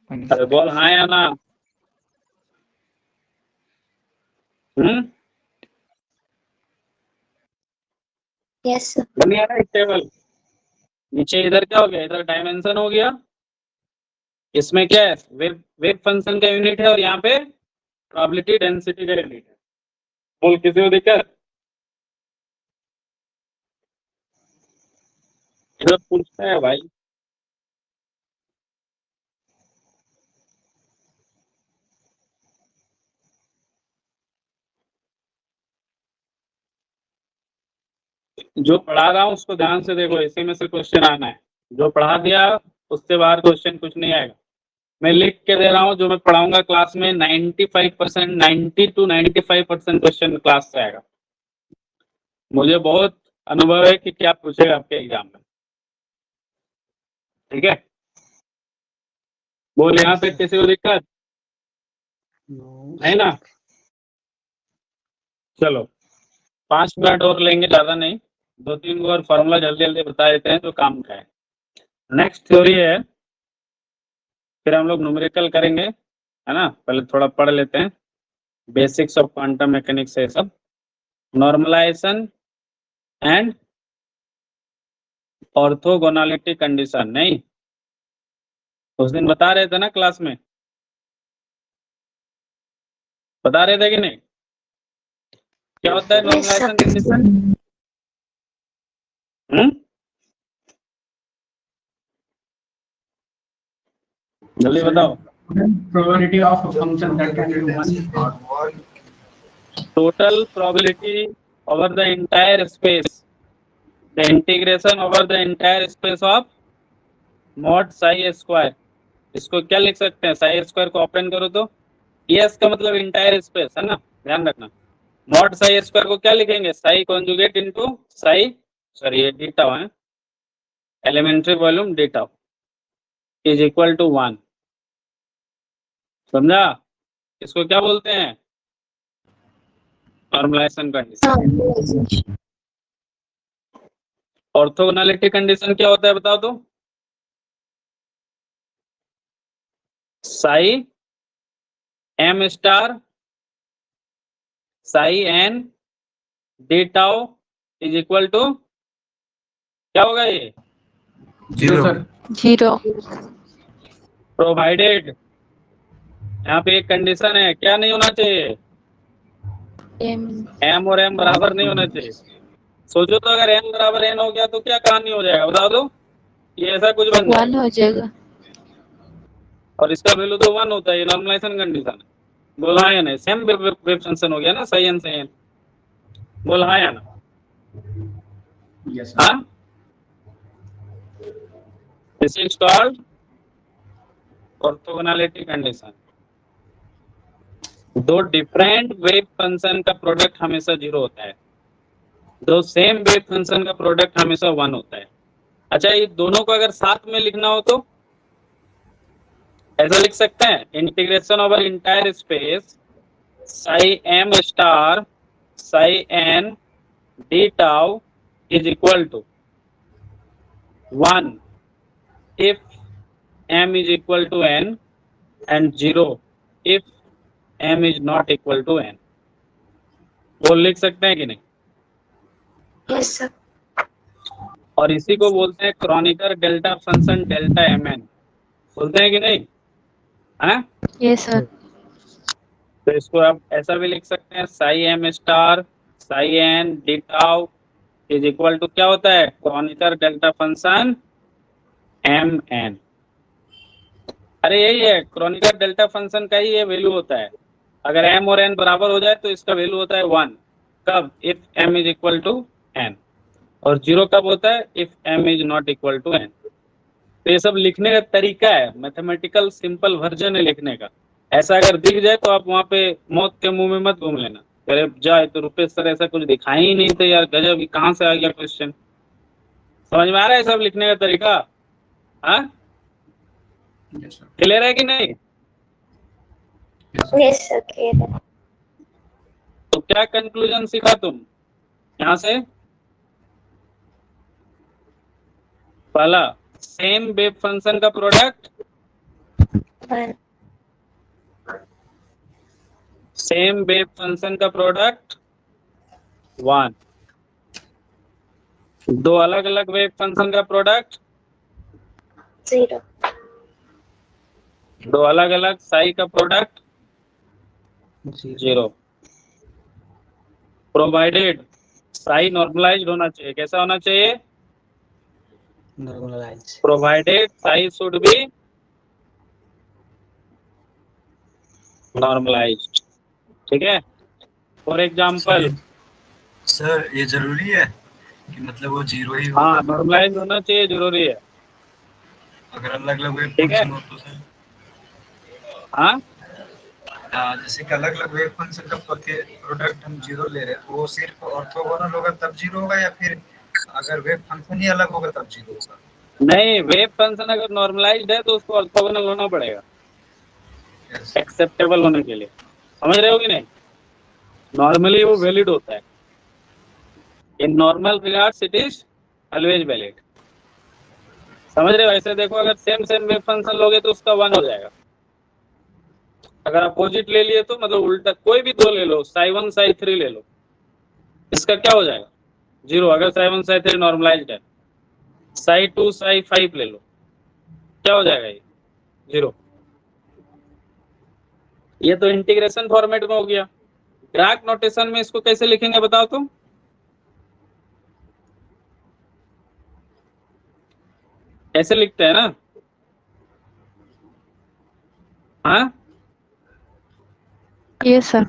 Minus. अरे बोल हाँ या ना? Yes, sir. बन गया ना एक टेबल। नीचे इधर क्या हो गया? इधर डायमेंशन हो गया। इसमें क्या है? वेव फंक्शन का यूनिट है, और यहाँ पे प्रोबेबिलिटी डेंसिटी का यूनिट है। बोल किसी को दिक्कत? इधर पूछता है भाई। जो पढ़ा रहा हूँ उसको ध्यान से देखो, इसी में से क्वेश्चन आना है। जो पढ़ा दिया उससे बाहर क्वेश्चन कुछ नहीं आएगा। मैं लिख के दे रहा हूँ, जो मैं पढ़ाऊंगा क्लास में 95%, 90 to 95% क्वेश्चन क्लास से आएगा। मुझे बहुत अनुभव है कि क्या पूछेगा आपके एग्जाम में, ठीक है। बोल, यहाँ पे किसी को दिक्कत नहीं ना? चलो 5 मिनट और लेंगे, ज्यादा नहीं, 2-3 को और फॉर्मूला जल्दी जल्दी बता देते हैं जो काम का है। नेक्स्ट थ्योरी है, फिर हम लोग न्यूमेरिकल करेंगे, है ना। पहले थोड़ा पढ़ लेते हैं, बेसिक्स ऑफ क्वांटम मैकेनिक्स है सब। नॉर्मलाइजेशन एंड ऑर्थोगोनैलिटी कंडीशन, नहीं उस दिन बता रहे थे ना क्लास में, बता रहे थे कि नहीं? क्या होता है नॉर्मलाइजेशन कंडीशन? जल्दी बताओ। Probability of a function that can be 1 Total probability over the entire space, the integration over the entire space of mod psi square। इसको क्या लिख सकते हैं? साई स्क्वायर को ओपन करो तो एस का मतलब इंटायर स्पेस है ना, ध्यान रखना। मॉड साई स्क्वायर को क्या लिखेंगे? Psi conjugate into psi, sorry ये डी टाउ है, elementary volume D tau is equal to 1। समझा? इसको क्या बोलते हैं? Normalisation condition. ऑर्थोगोनैलिटी कंडीशन क्या होता है बताओ तो? Psi M star psi N D tau is equal to क्या होगा ये? 0 0 प्रोवाइडेड, यहाँ पे एक कंडीशन है, क्या नहीं होना चाहिए? m एम और एम बराबर नहीं होना चाहिए। सोचो तो अगर एम बराबर एन हो गया तो क्या कहानी हो जाएगा बता दो? ये ऐसा कुछ बन जाए 1 हो जाएगा। और इसका वैल्यू तो 1 होता है, ये नॉर्मलाइजेशन कंडीशन है। बोल हाँ या नहीं? सेम वेव फंक्शन हो गया ना, सही एन सही एन। बोल हाँ या ना? Yes. हाँ, this is called orthogonality condition. दो डिफरेंट वेव फंक्शन का प्रोडक्ट हमेशा 0 होता है, दो सेम वेव फंक्शन का प्रोडक्ट हमेशा 1 होता है। अच्छा, ये दोनों को अगर साथ में लिखना हो तो ऐसा लिख सकते हैं, integration over entire space psi M star psi N D tau is equal to 1 if m is equal to n and 0 if m is not equal to n। वो लिख सकते हैं कि नहीं? Yes sir. और इसी को बोलते हैं क्रॉनिकर डेल्टा फंक्शन डेल्टा mn, बोलते हैं कि नहीं? हाँ, यस सर। तो इसको आप ऐसा भी लिख सकते हैं, psi M star psi N D tau is equal to क्या होता है? Kronecker delta function m n. अरे यही है, क्रॉनिकर डेल्टा फंक्शन का ही ये वैल्यू होता है। अगर m और n बराबर हो जाए तो इसका वैल्यू होता है 1। कब? If m is equal to n। और 0 कब होता है? If m is not equal to n। तो ये सब लिखने का तरीका है, मैथमेटिकल सिंपल वर्जन है लिखने का। ऐसा अगर दिख जाए तो आप वहाँ पे मौत के मुंह में मत घूम लेना, अरे जाए तो रुपेश सर ऐसा कुछ दिखाई ही नहीं था यार, गजब, ये कहाँ से आ गया क्वेश्चन। समझ में आ रहा है सब लिखने का तरीका? हाँ, Yes, sir. क्लियर है कि नहीं? यस सर, क्लियर है। तो क्या कंक्लूजन सीखा तुम यहाँ से? पहला, सेम वेव फंक्शन का product, one same wave function का प्रोडक्ट 1। दो अलग अलग वेव फंक्शन का प्रोडक्ट 0 दो अलग अलग साई का प्रोडक्ट 0। प्रोवाइडेड साई नॉर्मलाइज्ड होना चाहिए। कैसा होना चाहिए? Normalise. Provided psi should be normalised, ठीक है। फॉर एग्जाम्पल, सर ये जरूरी है कि मतलब वो 0 ही हो? हाँ, नॉर्मलाइज होना चाहिए, जरूरी है। अगर अलग अलग वेव ठीक है। फंक्शन हो तो सर हाँ जैसे कि अलग अलग वेव फंक्शन का प्रोडक्ट हम जीरो ले रहे हैं तो वो सिर्फ ऑर्थोगोनल होगा तब जीरो होगा या फिर अगर वेव फंक्शन ही अलग होगा तब जीरो होगा? नहीं, वेव फंक्शन अगर नॉर्मलाइज्ड है तो उसको ऑर्थोगोनल होना पड़ेगा Yes. एक्सेप्टेबल होने के लिए, समझ रहे हो कि नहीं? नॉर्मली वो वैलिड होता है, in normal regards it is always valid. समझ रहे हो? ऐसे देखो, अगर सेम सेम वेव फंक्शन लोगे तो उसका 1 हो जाएगा। अगर अपोजिट ले लिए तो मतलब उल्टा, कोई भी दो ले लो, psi1 psi3 ले लो, इसका क्या हो जाएगा? 0। अगर psi1 psi3 नॉर्मलाइज्ड है, psi2 psi5 ले लो, क्या हो जाएगा? ये 0। ये तो इंटीग्रेशन फॉर्मेट में हो गया। ग्राफ नोटेशन में इसको कैसे लिखेंगे बताओ तुम? ऐसे लिखते हैं ना? हाँ, Yes, sir.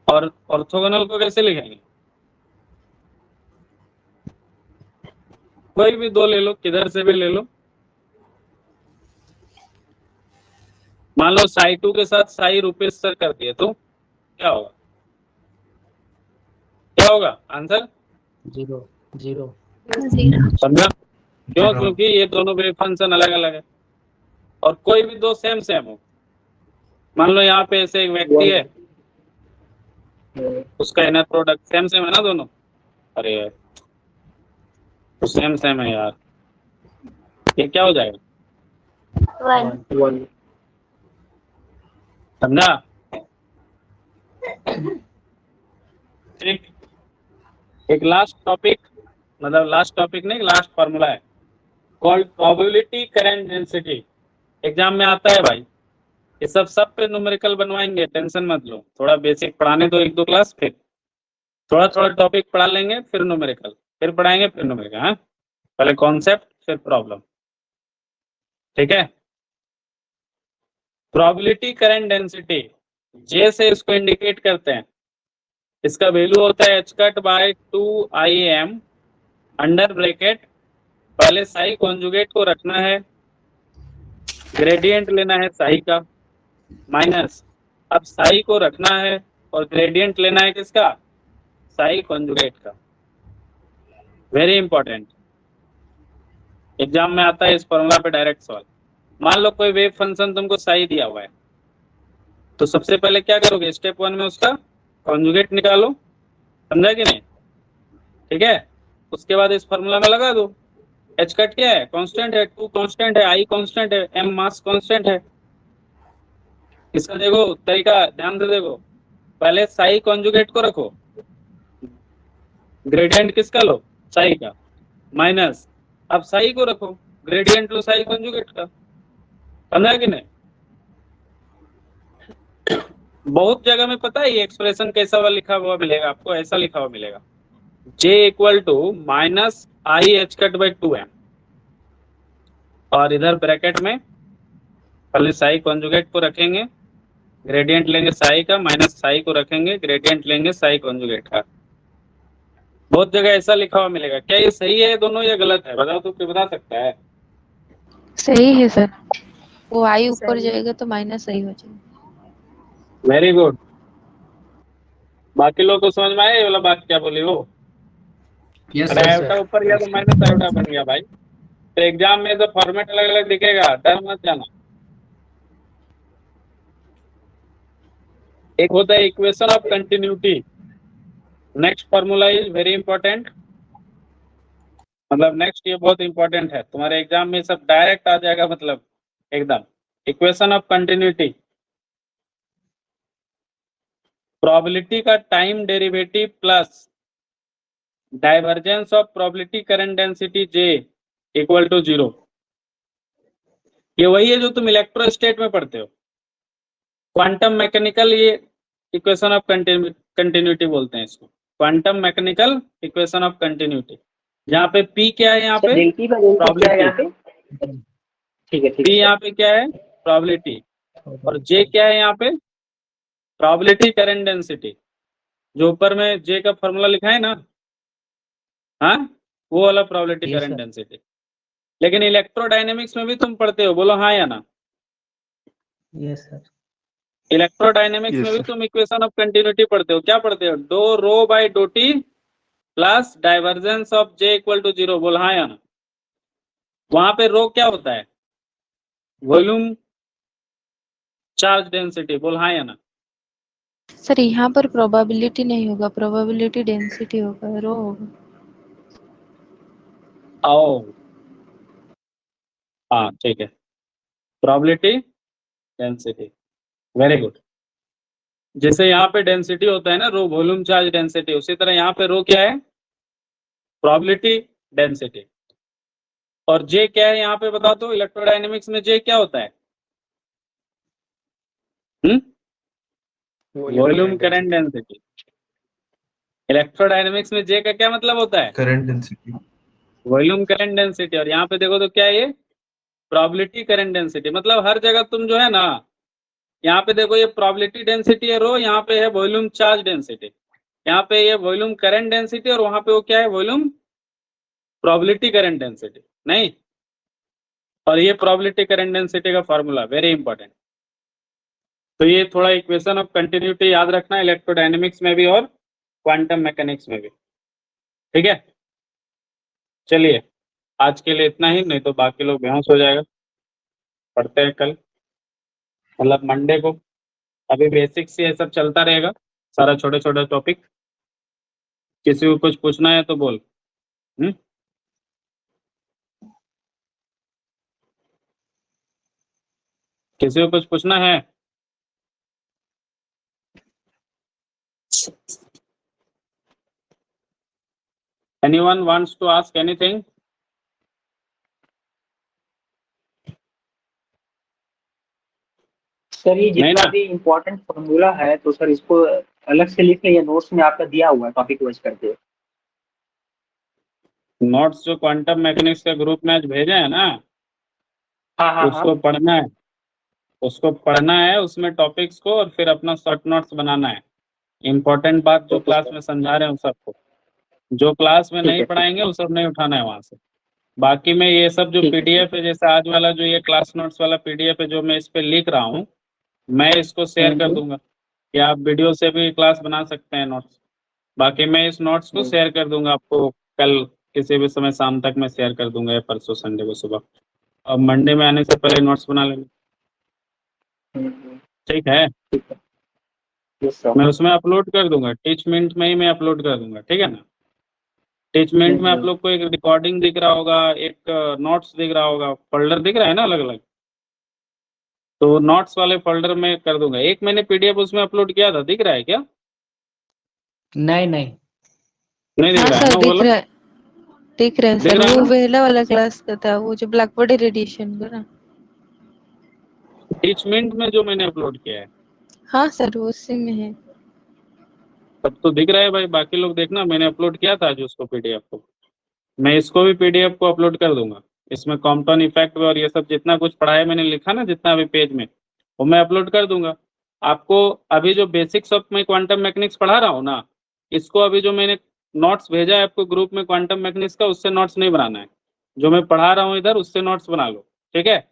और ऑर्थोगोनल को कैसे लिखेंगे? कोई भी दो ले लो, किधर से भी ले लो। मान लो psi2 के साथ psi रूपेश सर कर दिए तो क्या होगा? क्या होगा आंसर? 0 0 समझा? क्यों? Zero. क्योंकि ये दोनों वेव फंक्शन अलग अलग है। और कोई भी दो सेम सेम हो, मान लो यहाँ पे ऐसे एक व्यक्ति है, उसका इनर प्रोडक्ट सेम सेम है ना दोनों? अरे तो सेम सेम है यार, ये क्या हो जाएगा? 1 समझा? ठीक। एक लास्ट टॉपिक, मतलब लास्ट टॉपिक नहीं, लास्ट फॉर्मूला है called probability current density. Exam में आता है भाई, ये सब पे न्यूमेरिकल बनवाएंगे, टेंशन मत लो। थोड़ा बेसिक पढ़ाने दो, 1-2 क्लास, फिर थोड़ा थोड़ा टॉपिक पढ़ा लेंगे, फिर न्यूमेरिकल, फिर पढ़ाएंगे, फिर न्यूमेरिकल। हाँ, पहले कॉन्सेप्ट फिर प्रॉब्लम, ठीक है? प्रोबेबिलिटी करंट डेंसिटी, जे से इसको इंडिकेट करते हैं। इसका वैल्यू होता है h cut by 2im under bracket, पहले साई कॉन्जुगेट को रखना है, ग्रेडियंट लेना है साई का, माइनस अब साई को रखना है और ग्रेडियंट लेना है किसका? साई कॉन्जुगेट का। वेरी इंपॉर्टेंट, एग्जाम में आता है इस फॉर्मूला पे डायरेक्ट सवाल। मान लो कोई वेव फंक्शन तुमको साई दिया हुआ है, तो सबसे पहले क्या करोगे? स्टेप 1 में उसका कॉन्जुगेट निकालो, समझा कि नहीं? ठीक है, उसके बाद इस फॉर्मूला में लगा दो। h कट क्या है? कांस्टेंट है, 2 कांस्टेंट है, i कांस्टेंट है, m मास कांस्टेंट है। इसका देखो तरीका, ध्यान से देखो, पहले साई कॉन्जुगेट को रखो, ग्रेडियंट किसका लो? साई का, माइनस अब साई को रखो, ग्रेडियंट लो साई कॉन्जुगेट का। समझा कि नहीं? बहुत जगह में पता है ये एक्सप्रेशन कैसा हुआ लिखा हुआ मिलेगा आपको, ऐसा लिखा हुआ मिलेगा, J equal to minus I H cut by 2m, और इधर ब्रैकेट में पहले साई कॉन्जुगेट को रखेंगे, ग्रेडियंट लेंगे साई का, माइनस साई को रखेंगे, ग्रेडियंट लेंगे साई कॉन्जुगेट का। बहुत जगह ऐसा लिखा हुआ मिलेगा। क्या ये सही है दोनों या गलत है? बताओ तो, कोई बता सकता है? सही है सर, वो आई ऊपर जाएगा तो माइनस सही हो जाएगा। Very good. बाकी लोग को समझ में आया ये वाला बात क्या बोली वो? यस अरे सर आयोटा ऊपर गया तो माइनस आयोटा बन गया भाई। तो एग्जाम में तो फॉर्मेट अलग अलग दिखेगा, डर मत जाना। एक होता है equation of continuity, next formula is very important, मतलब नेक्स्ट ये बहुत इंपॉर्टेंट है तुम्हारे एग्जाम में, सब डायरेक्ट आ जाएगा, मतलब एकदम। इक्वेशन ऑफ कंटिन्यूटी, प्रोबेबिलिटी का time derivative plus divergence of probability current density J equal to 0। ये वही है जो तुम इलेक्ट्रोस्टेट में पढ़ते हो, क्वांटम मैकेनिकल, ये इक्वेशन ऑफ कंटिन्यूटी बोलते हैं इसको, quantum mechanical equation of continuity. यहाँ पे P क्या है? यहाँ पे डेल्टी का इनपुट क्या है यहाँ पे? ठीक है ठीक P है यहाँ पे क्या है? प्रोबेबिलिटी, और J क्या है यहाँ पे? Probability current density. जो ऊपर में J का फॉर्मूला लिखा है ना, हाँ, वो वाला probability Yes, current sir. Density. लेकिन इलेक्ट्रोडायनेमिक्स में भी तुम पढ़ते हो, बोलो हाँ या ना। Yes sir. इलेक्ट्रोडायनेमिक्स Yes, में भी sir. तुम इक्वेशन ऑफ कंटिन्यूटी पढ़ते हो, क्या पढ़ते हो, del rho by dough t plus divergence of J equal to 0, बोल हाँ या ना। वहां पे रो क्या होता है, वॉल्यूम चार्ज डेंसिटी, बोल हाँ या ना। सर यहाँ पर प्रोबेबिलिटी नहीं होगा, प्रोबेबिलिटी डेंसिटी होगा, रो होगा। आओ हाँ ठीक है, प्रोबेबिलिटी डेंसिटी, वेरी गुड। जैसे यहाँ पे डेंसिटी होता है ना रो, वॉल्यूम चार्ज डेंसिटी, उसी तरह यहाँ पे रो क्या है, प्रोबेबिलिटी डेंसिटी। और जे क्या है यहाँ पे बताओ तो, इलेक्ट्रोडायनेमिक्स में जे क्या होता है, वॉल्यूम करंट डेंसिटी। इलेक्ट्रोडायनेमिक्स में जे का क्या मतलब होता है, Current density. Volume current density. और यहाँ पे देखो तो क्या है ये, प्रोबेबिलिटी करंट डेंसिटी। मतलब हर जगह तुम जो है ना, यहाँ पे देखो ये प्रोबेबिलिटी डेंसिटी है रो, यहाँ पे है वॉल्यूम चार्ज डेंसिटी, यहाँ पे ये वॉल्यूम करंट डेंसिटी, और वहां पे वो क्या है, वॉल्यूम प्रोबेबिलिटी करंट डेंसिटी, नहीं। और ये प्रोबेबिलिटी करंट डेंसिटी का फॉर्मूला वेरी इंपॉर्टेंट। तो ये थोड़ा इक्वेशन ऑफ कंटिन्यूटी याद रखना, इलेक्ट्रोडायनेमिक्स में भी और क्वांटम मैकेनिक्स में भी, ठीक है। चलिए आज के लिए इतना ही, नहीं तो बाकी लोग बेहोश हो जाएगा। पढ़ते हैं कल, मतलब मंडे को। अभी बेसिक से ये सब चलता रहेगा, सारा छोटे छोटे टॉपिक। किसी को कुछ पूछना है तो बोल। किसी को कुछ पूछना है, anyone wants to ask anything? Sir ये नहीं जितना ना? भी इम्पोर्टेंट फॉर्मूला है तो सर इसको अलग से लिख लें या नोट्स में आपका दिया हुआ है टॉपिक वाइज करके। नोट्स जो क्वांटम मैकेनिक्स का ग्रुप में आज भेजे हैं ना, हाँ हाँ हाँ। उसको पढ़ना है, उसको पढ़ना है, उसमें टॉपिक्स को, और फिर अपना शॉर्ट नोट्स बनाना है। इंपॉर्टेंट बात जो ओके क्लास सर। में समझा रहे हैं सबको, जो क्लास में ठीक नहीं है पढ़ाएंगे वो सब नहीं उठाना है वहां से। बाकी में ये सब जो ठीक है पीडीएफ है, जैसे आज वाला जो ये क्लास नोट्स वाला पीडीएफ है जो मैं इस पे लिख रहा हूँ, मैं इसको शेयर कर दूंगा, या आप वीडियो से भी क्लास बना सकते हैं नोट्स। बाकी मैं इस नोट्स को शेयर कर दूंगा आपको, कल किसी भी समय शाम तक मैं शेयर कर दूंगा, या परसों संडे को सुबह। अब मंडे में आने से पहले नोट्स बना लेंगे, ठीक है। Yes sir. मैं उसमें अपलोड कर दूंगा, टीचमेंट में ही मैं अपलोड कर दूंगा, ठीक है ना। टीचमेंट में आप लोग को एक रिकॉर्डिंग दिख रहा होगा, एक नोट्स दिख रहा होगा, फोल्डर दिख रहा है ना अलग अलग, तो नोट्स वाले फोल्डर में कर दूंगा। एक मैंने पीडीएफ उसमें अपलोड किया था, दिख रहा है क्या, नहीं नहीं नहीं दिख हाँ रहा है सर ना, दिख बोलो। रहा है, दिख रहा है दिख सर, रहा है वो ना? पहला वाला क्लास का था, वो जो ब्लैक बोर्ड एडिशन का ना। टीचमेंट में जो मैंने अपलोड किया है, हाँ सर वो उसी में है। तब तो दिख रहा है भाई। बाकी लोग देखना, मैंने अपलोड किया था आज उसको पीडीएफ को, मैं इसको भी पीडीएफ को अपलोड कर दूंगा। इसमें कॉम्पटन इफेक्ट और ये सब जितना कुछ पढ़ाया मैंने लिखा ना, जितना भी पेज में, वो मैं अपलोड कर दूंगा आपको। अभी जो बेसिक्स ऑफ मैं क्वांटम मैकेनिक्स पढ़ा रहा हूँ ना, इसको अभी जो मैंने नोट्स भेजा है आपको ग्रुप में क्वांटम मैकेनिक्स का, उससे नोट्स नहीं बनाना है। जो मैं पढ़ा रहा हूँ इधर, उससे नोट्स बना लो, ठीक है।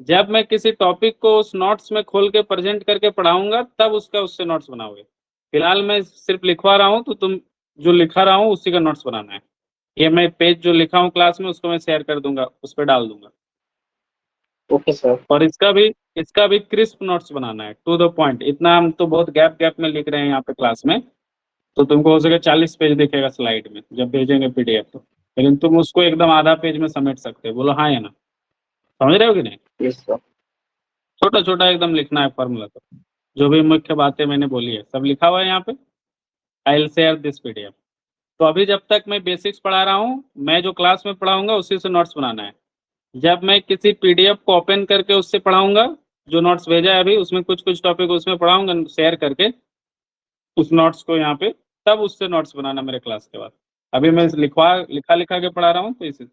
जब मैं किसी टॉपिक को उस नोट्स में खोल के प्रेजेंट करके पढ़ाऊंगा, तब उसका उससे नोट्स बनाओगे। फिलहाल मैं सिर्फ लिखवा रहा हूँ, तो तुम जो लिखा रहा हूँ उसी का नोट्स बनाना है। ये मैं पेज जो लिखा हूँ क्लास में, उसको मैं शेयर कर दूंगा, उस पर डाल दूंगा। Okay sir. और इसका भी क्रिस्प नोट्स बनाना है, टू द पॉइंट। इतना हम तो बहुत गैप गैप में लिख रहे हैं यहाँ पे क्लास में, तो तुमको हो सके 40 पेज दिखेगा स्लाइड में जब भेजेंगे पीडीएफ तो, लेकिन तुम उसको एकदम आधा पेज में समेट सकते हो, बोलो हाँ या ना। समझ रहे हो कि नहीं? Yes sir. छोटा छोटा एकदम लिखना है फॉर्मूला, तो जो भी मुख्य बातें मैंने बोली है सब लिखा हुआ है यहाँ पे। I will share this PDF. तो अभी जब तक मैं बेसिक्स पढ़ा रहा हूँ, मैं जो क्लास में पढ़ाऊंगा उसी से नोट्स बनाना है। जब मैं किसी पीडीएफ को ओपन करके उससे पढ़ाऊंगा, जो नोट्स भेजा है अभी, उसमें कुछ कुछ टॉपिक उसमें पढ़ाऊंगा शेयर करके उस नोट्स को यहाँ पे, तब उससे नोट्स बनाना मेरे क्लास के बाद। अभी मैं लिखा लिखा के पढ़ा रहा हूँ, तो इसे।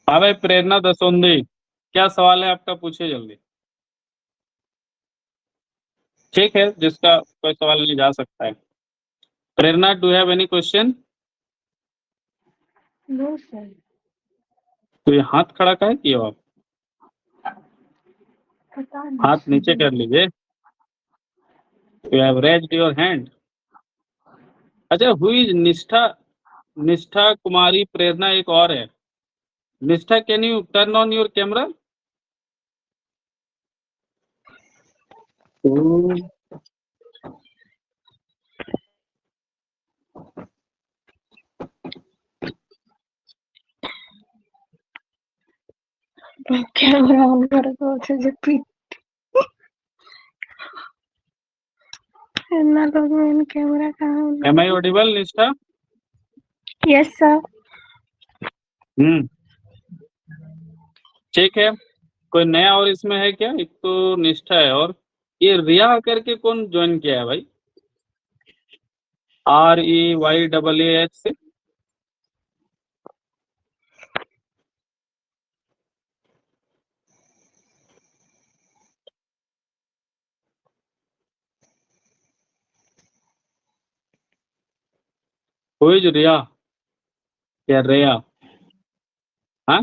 हाँ भाई, प्रेरणा दसोंदी, क्या सवाल है आपका, पूछिए जल्दी। ठीक है, जिसका कोई सवाल नहीं जा सकता है। Prerna, do have any question? No sir. तो ये हाथ खड़ा काहे किए हो आप? पता नहीं। हाथ नीचे कर लीजिए। You have raised your hand. अच्छा, हु इज निष्ठा? निष्ठा कुमारी प्रेरणा एक और है। निष्ठा, can U turn on your camera? Camera on करो तो अच्छे से पीट ना लोग मेन कैमरा कहाँ on? एम आई ऑडिबल निष्ठा? Yes sir. ठीक है। कोई नया और इसमें है क्या? एक तो निष्ठा है, और ये रिया करके कौन ज्वाइन किया है भाई? REYAAH से। हु इज रिया या रेया? हाँ,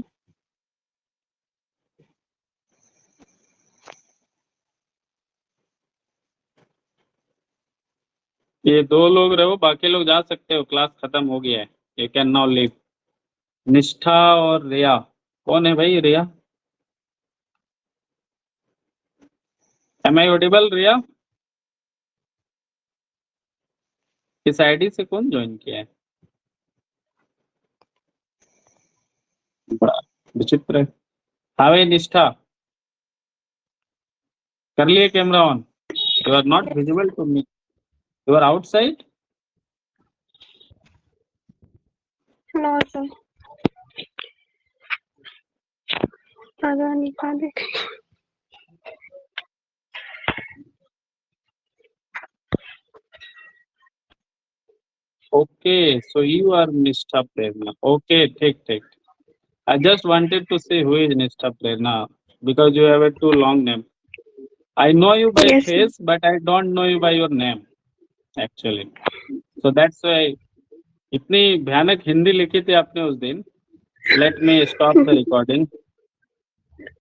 ये दो लोग रहो, बाकी लोग जा सकते हो, क्लास खत्म हो गया है। You can now leave. निष्ठा और रिया, कौन है भाई रिया? एम आई ऑडिबल रिया? इस आईडी से कौन ज्वाइन किया है? बड़ा विचित्र है। हाँ भाई निष्ठा, कर लिए camera on? You are not visible to me, you are outside. No sir. पता नहीं कहाँ देख। Okay, so you are Nishtha Prerna. Okay, ठीक. I just wanted to say who is Nishtha Prerna because you have a too long name. I know you by Yes, face, but I don't know you by your name actually. So that's why इतनी भयानक हिंदी लिखी थी आपने उस दिन. Let me stop the recording.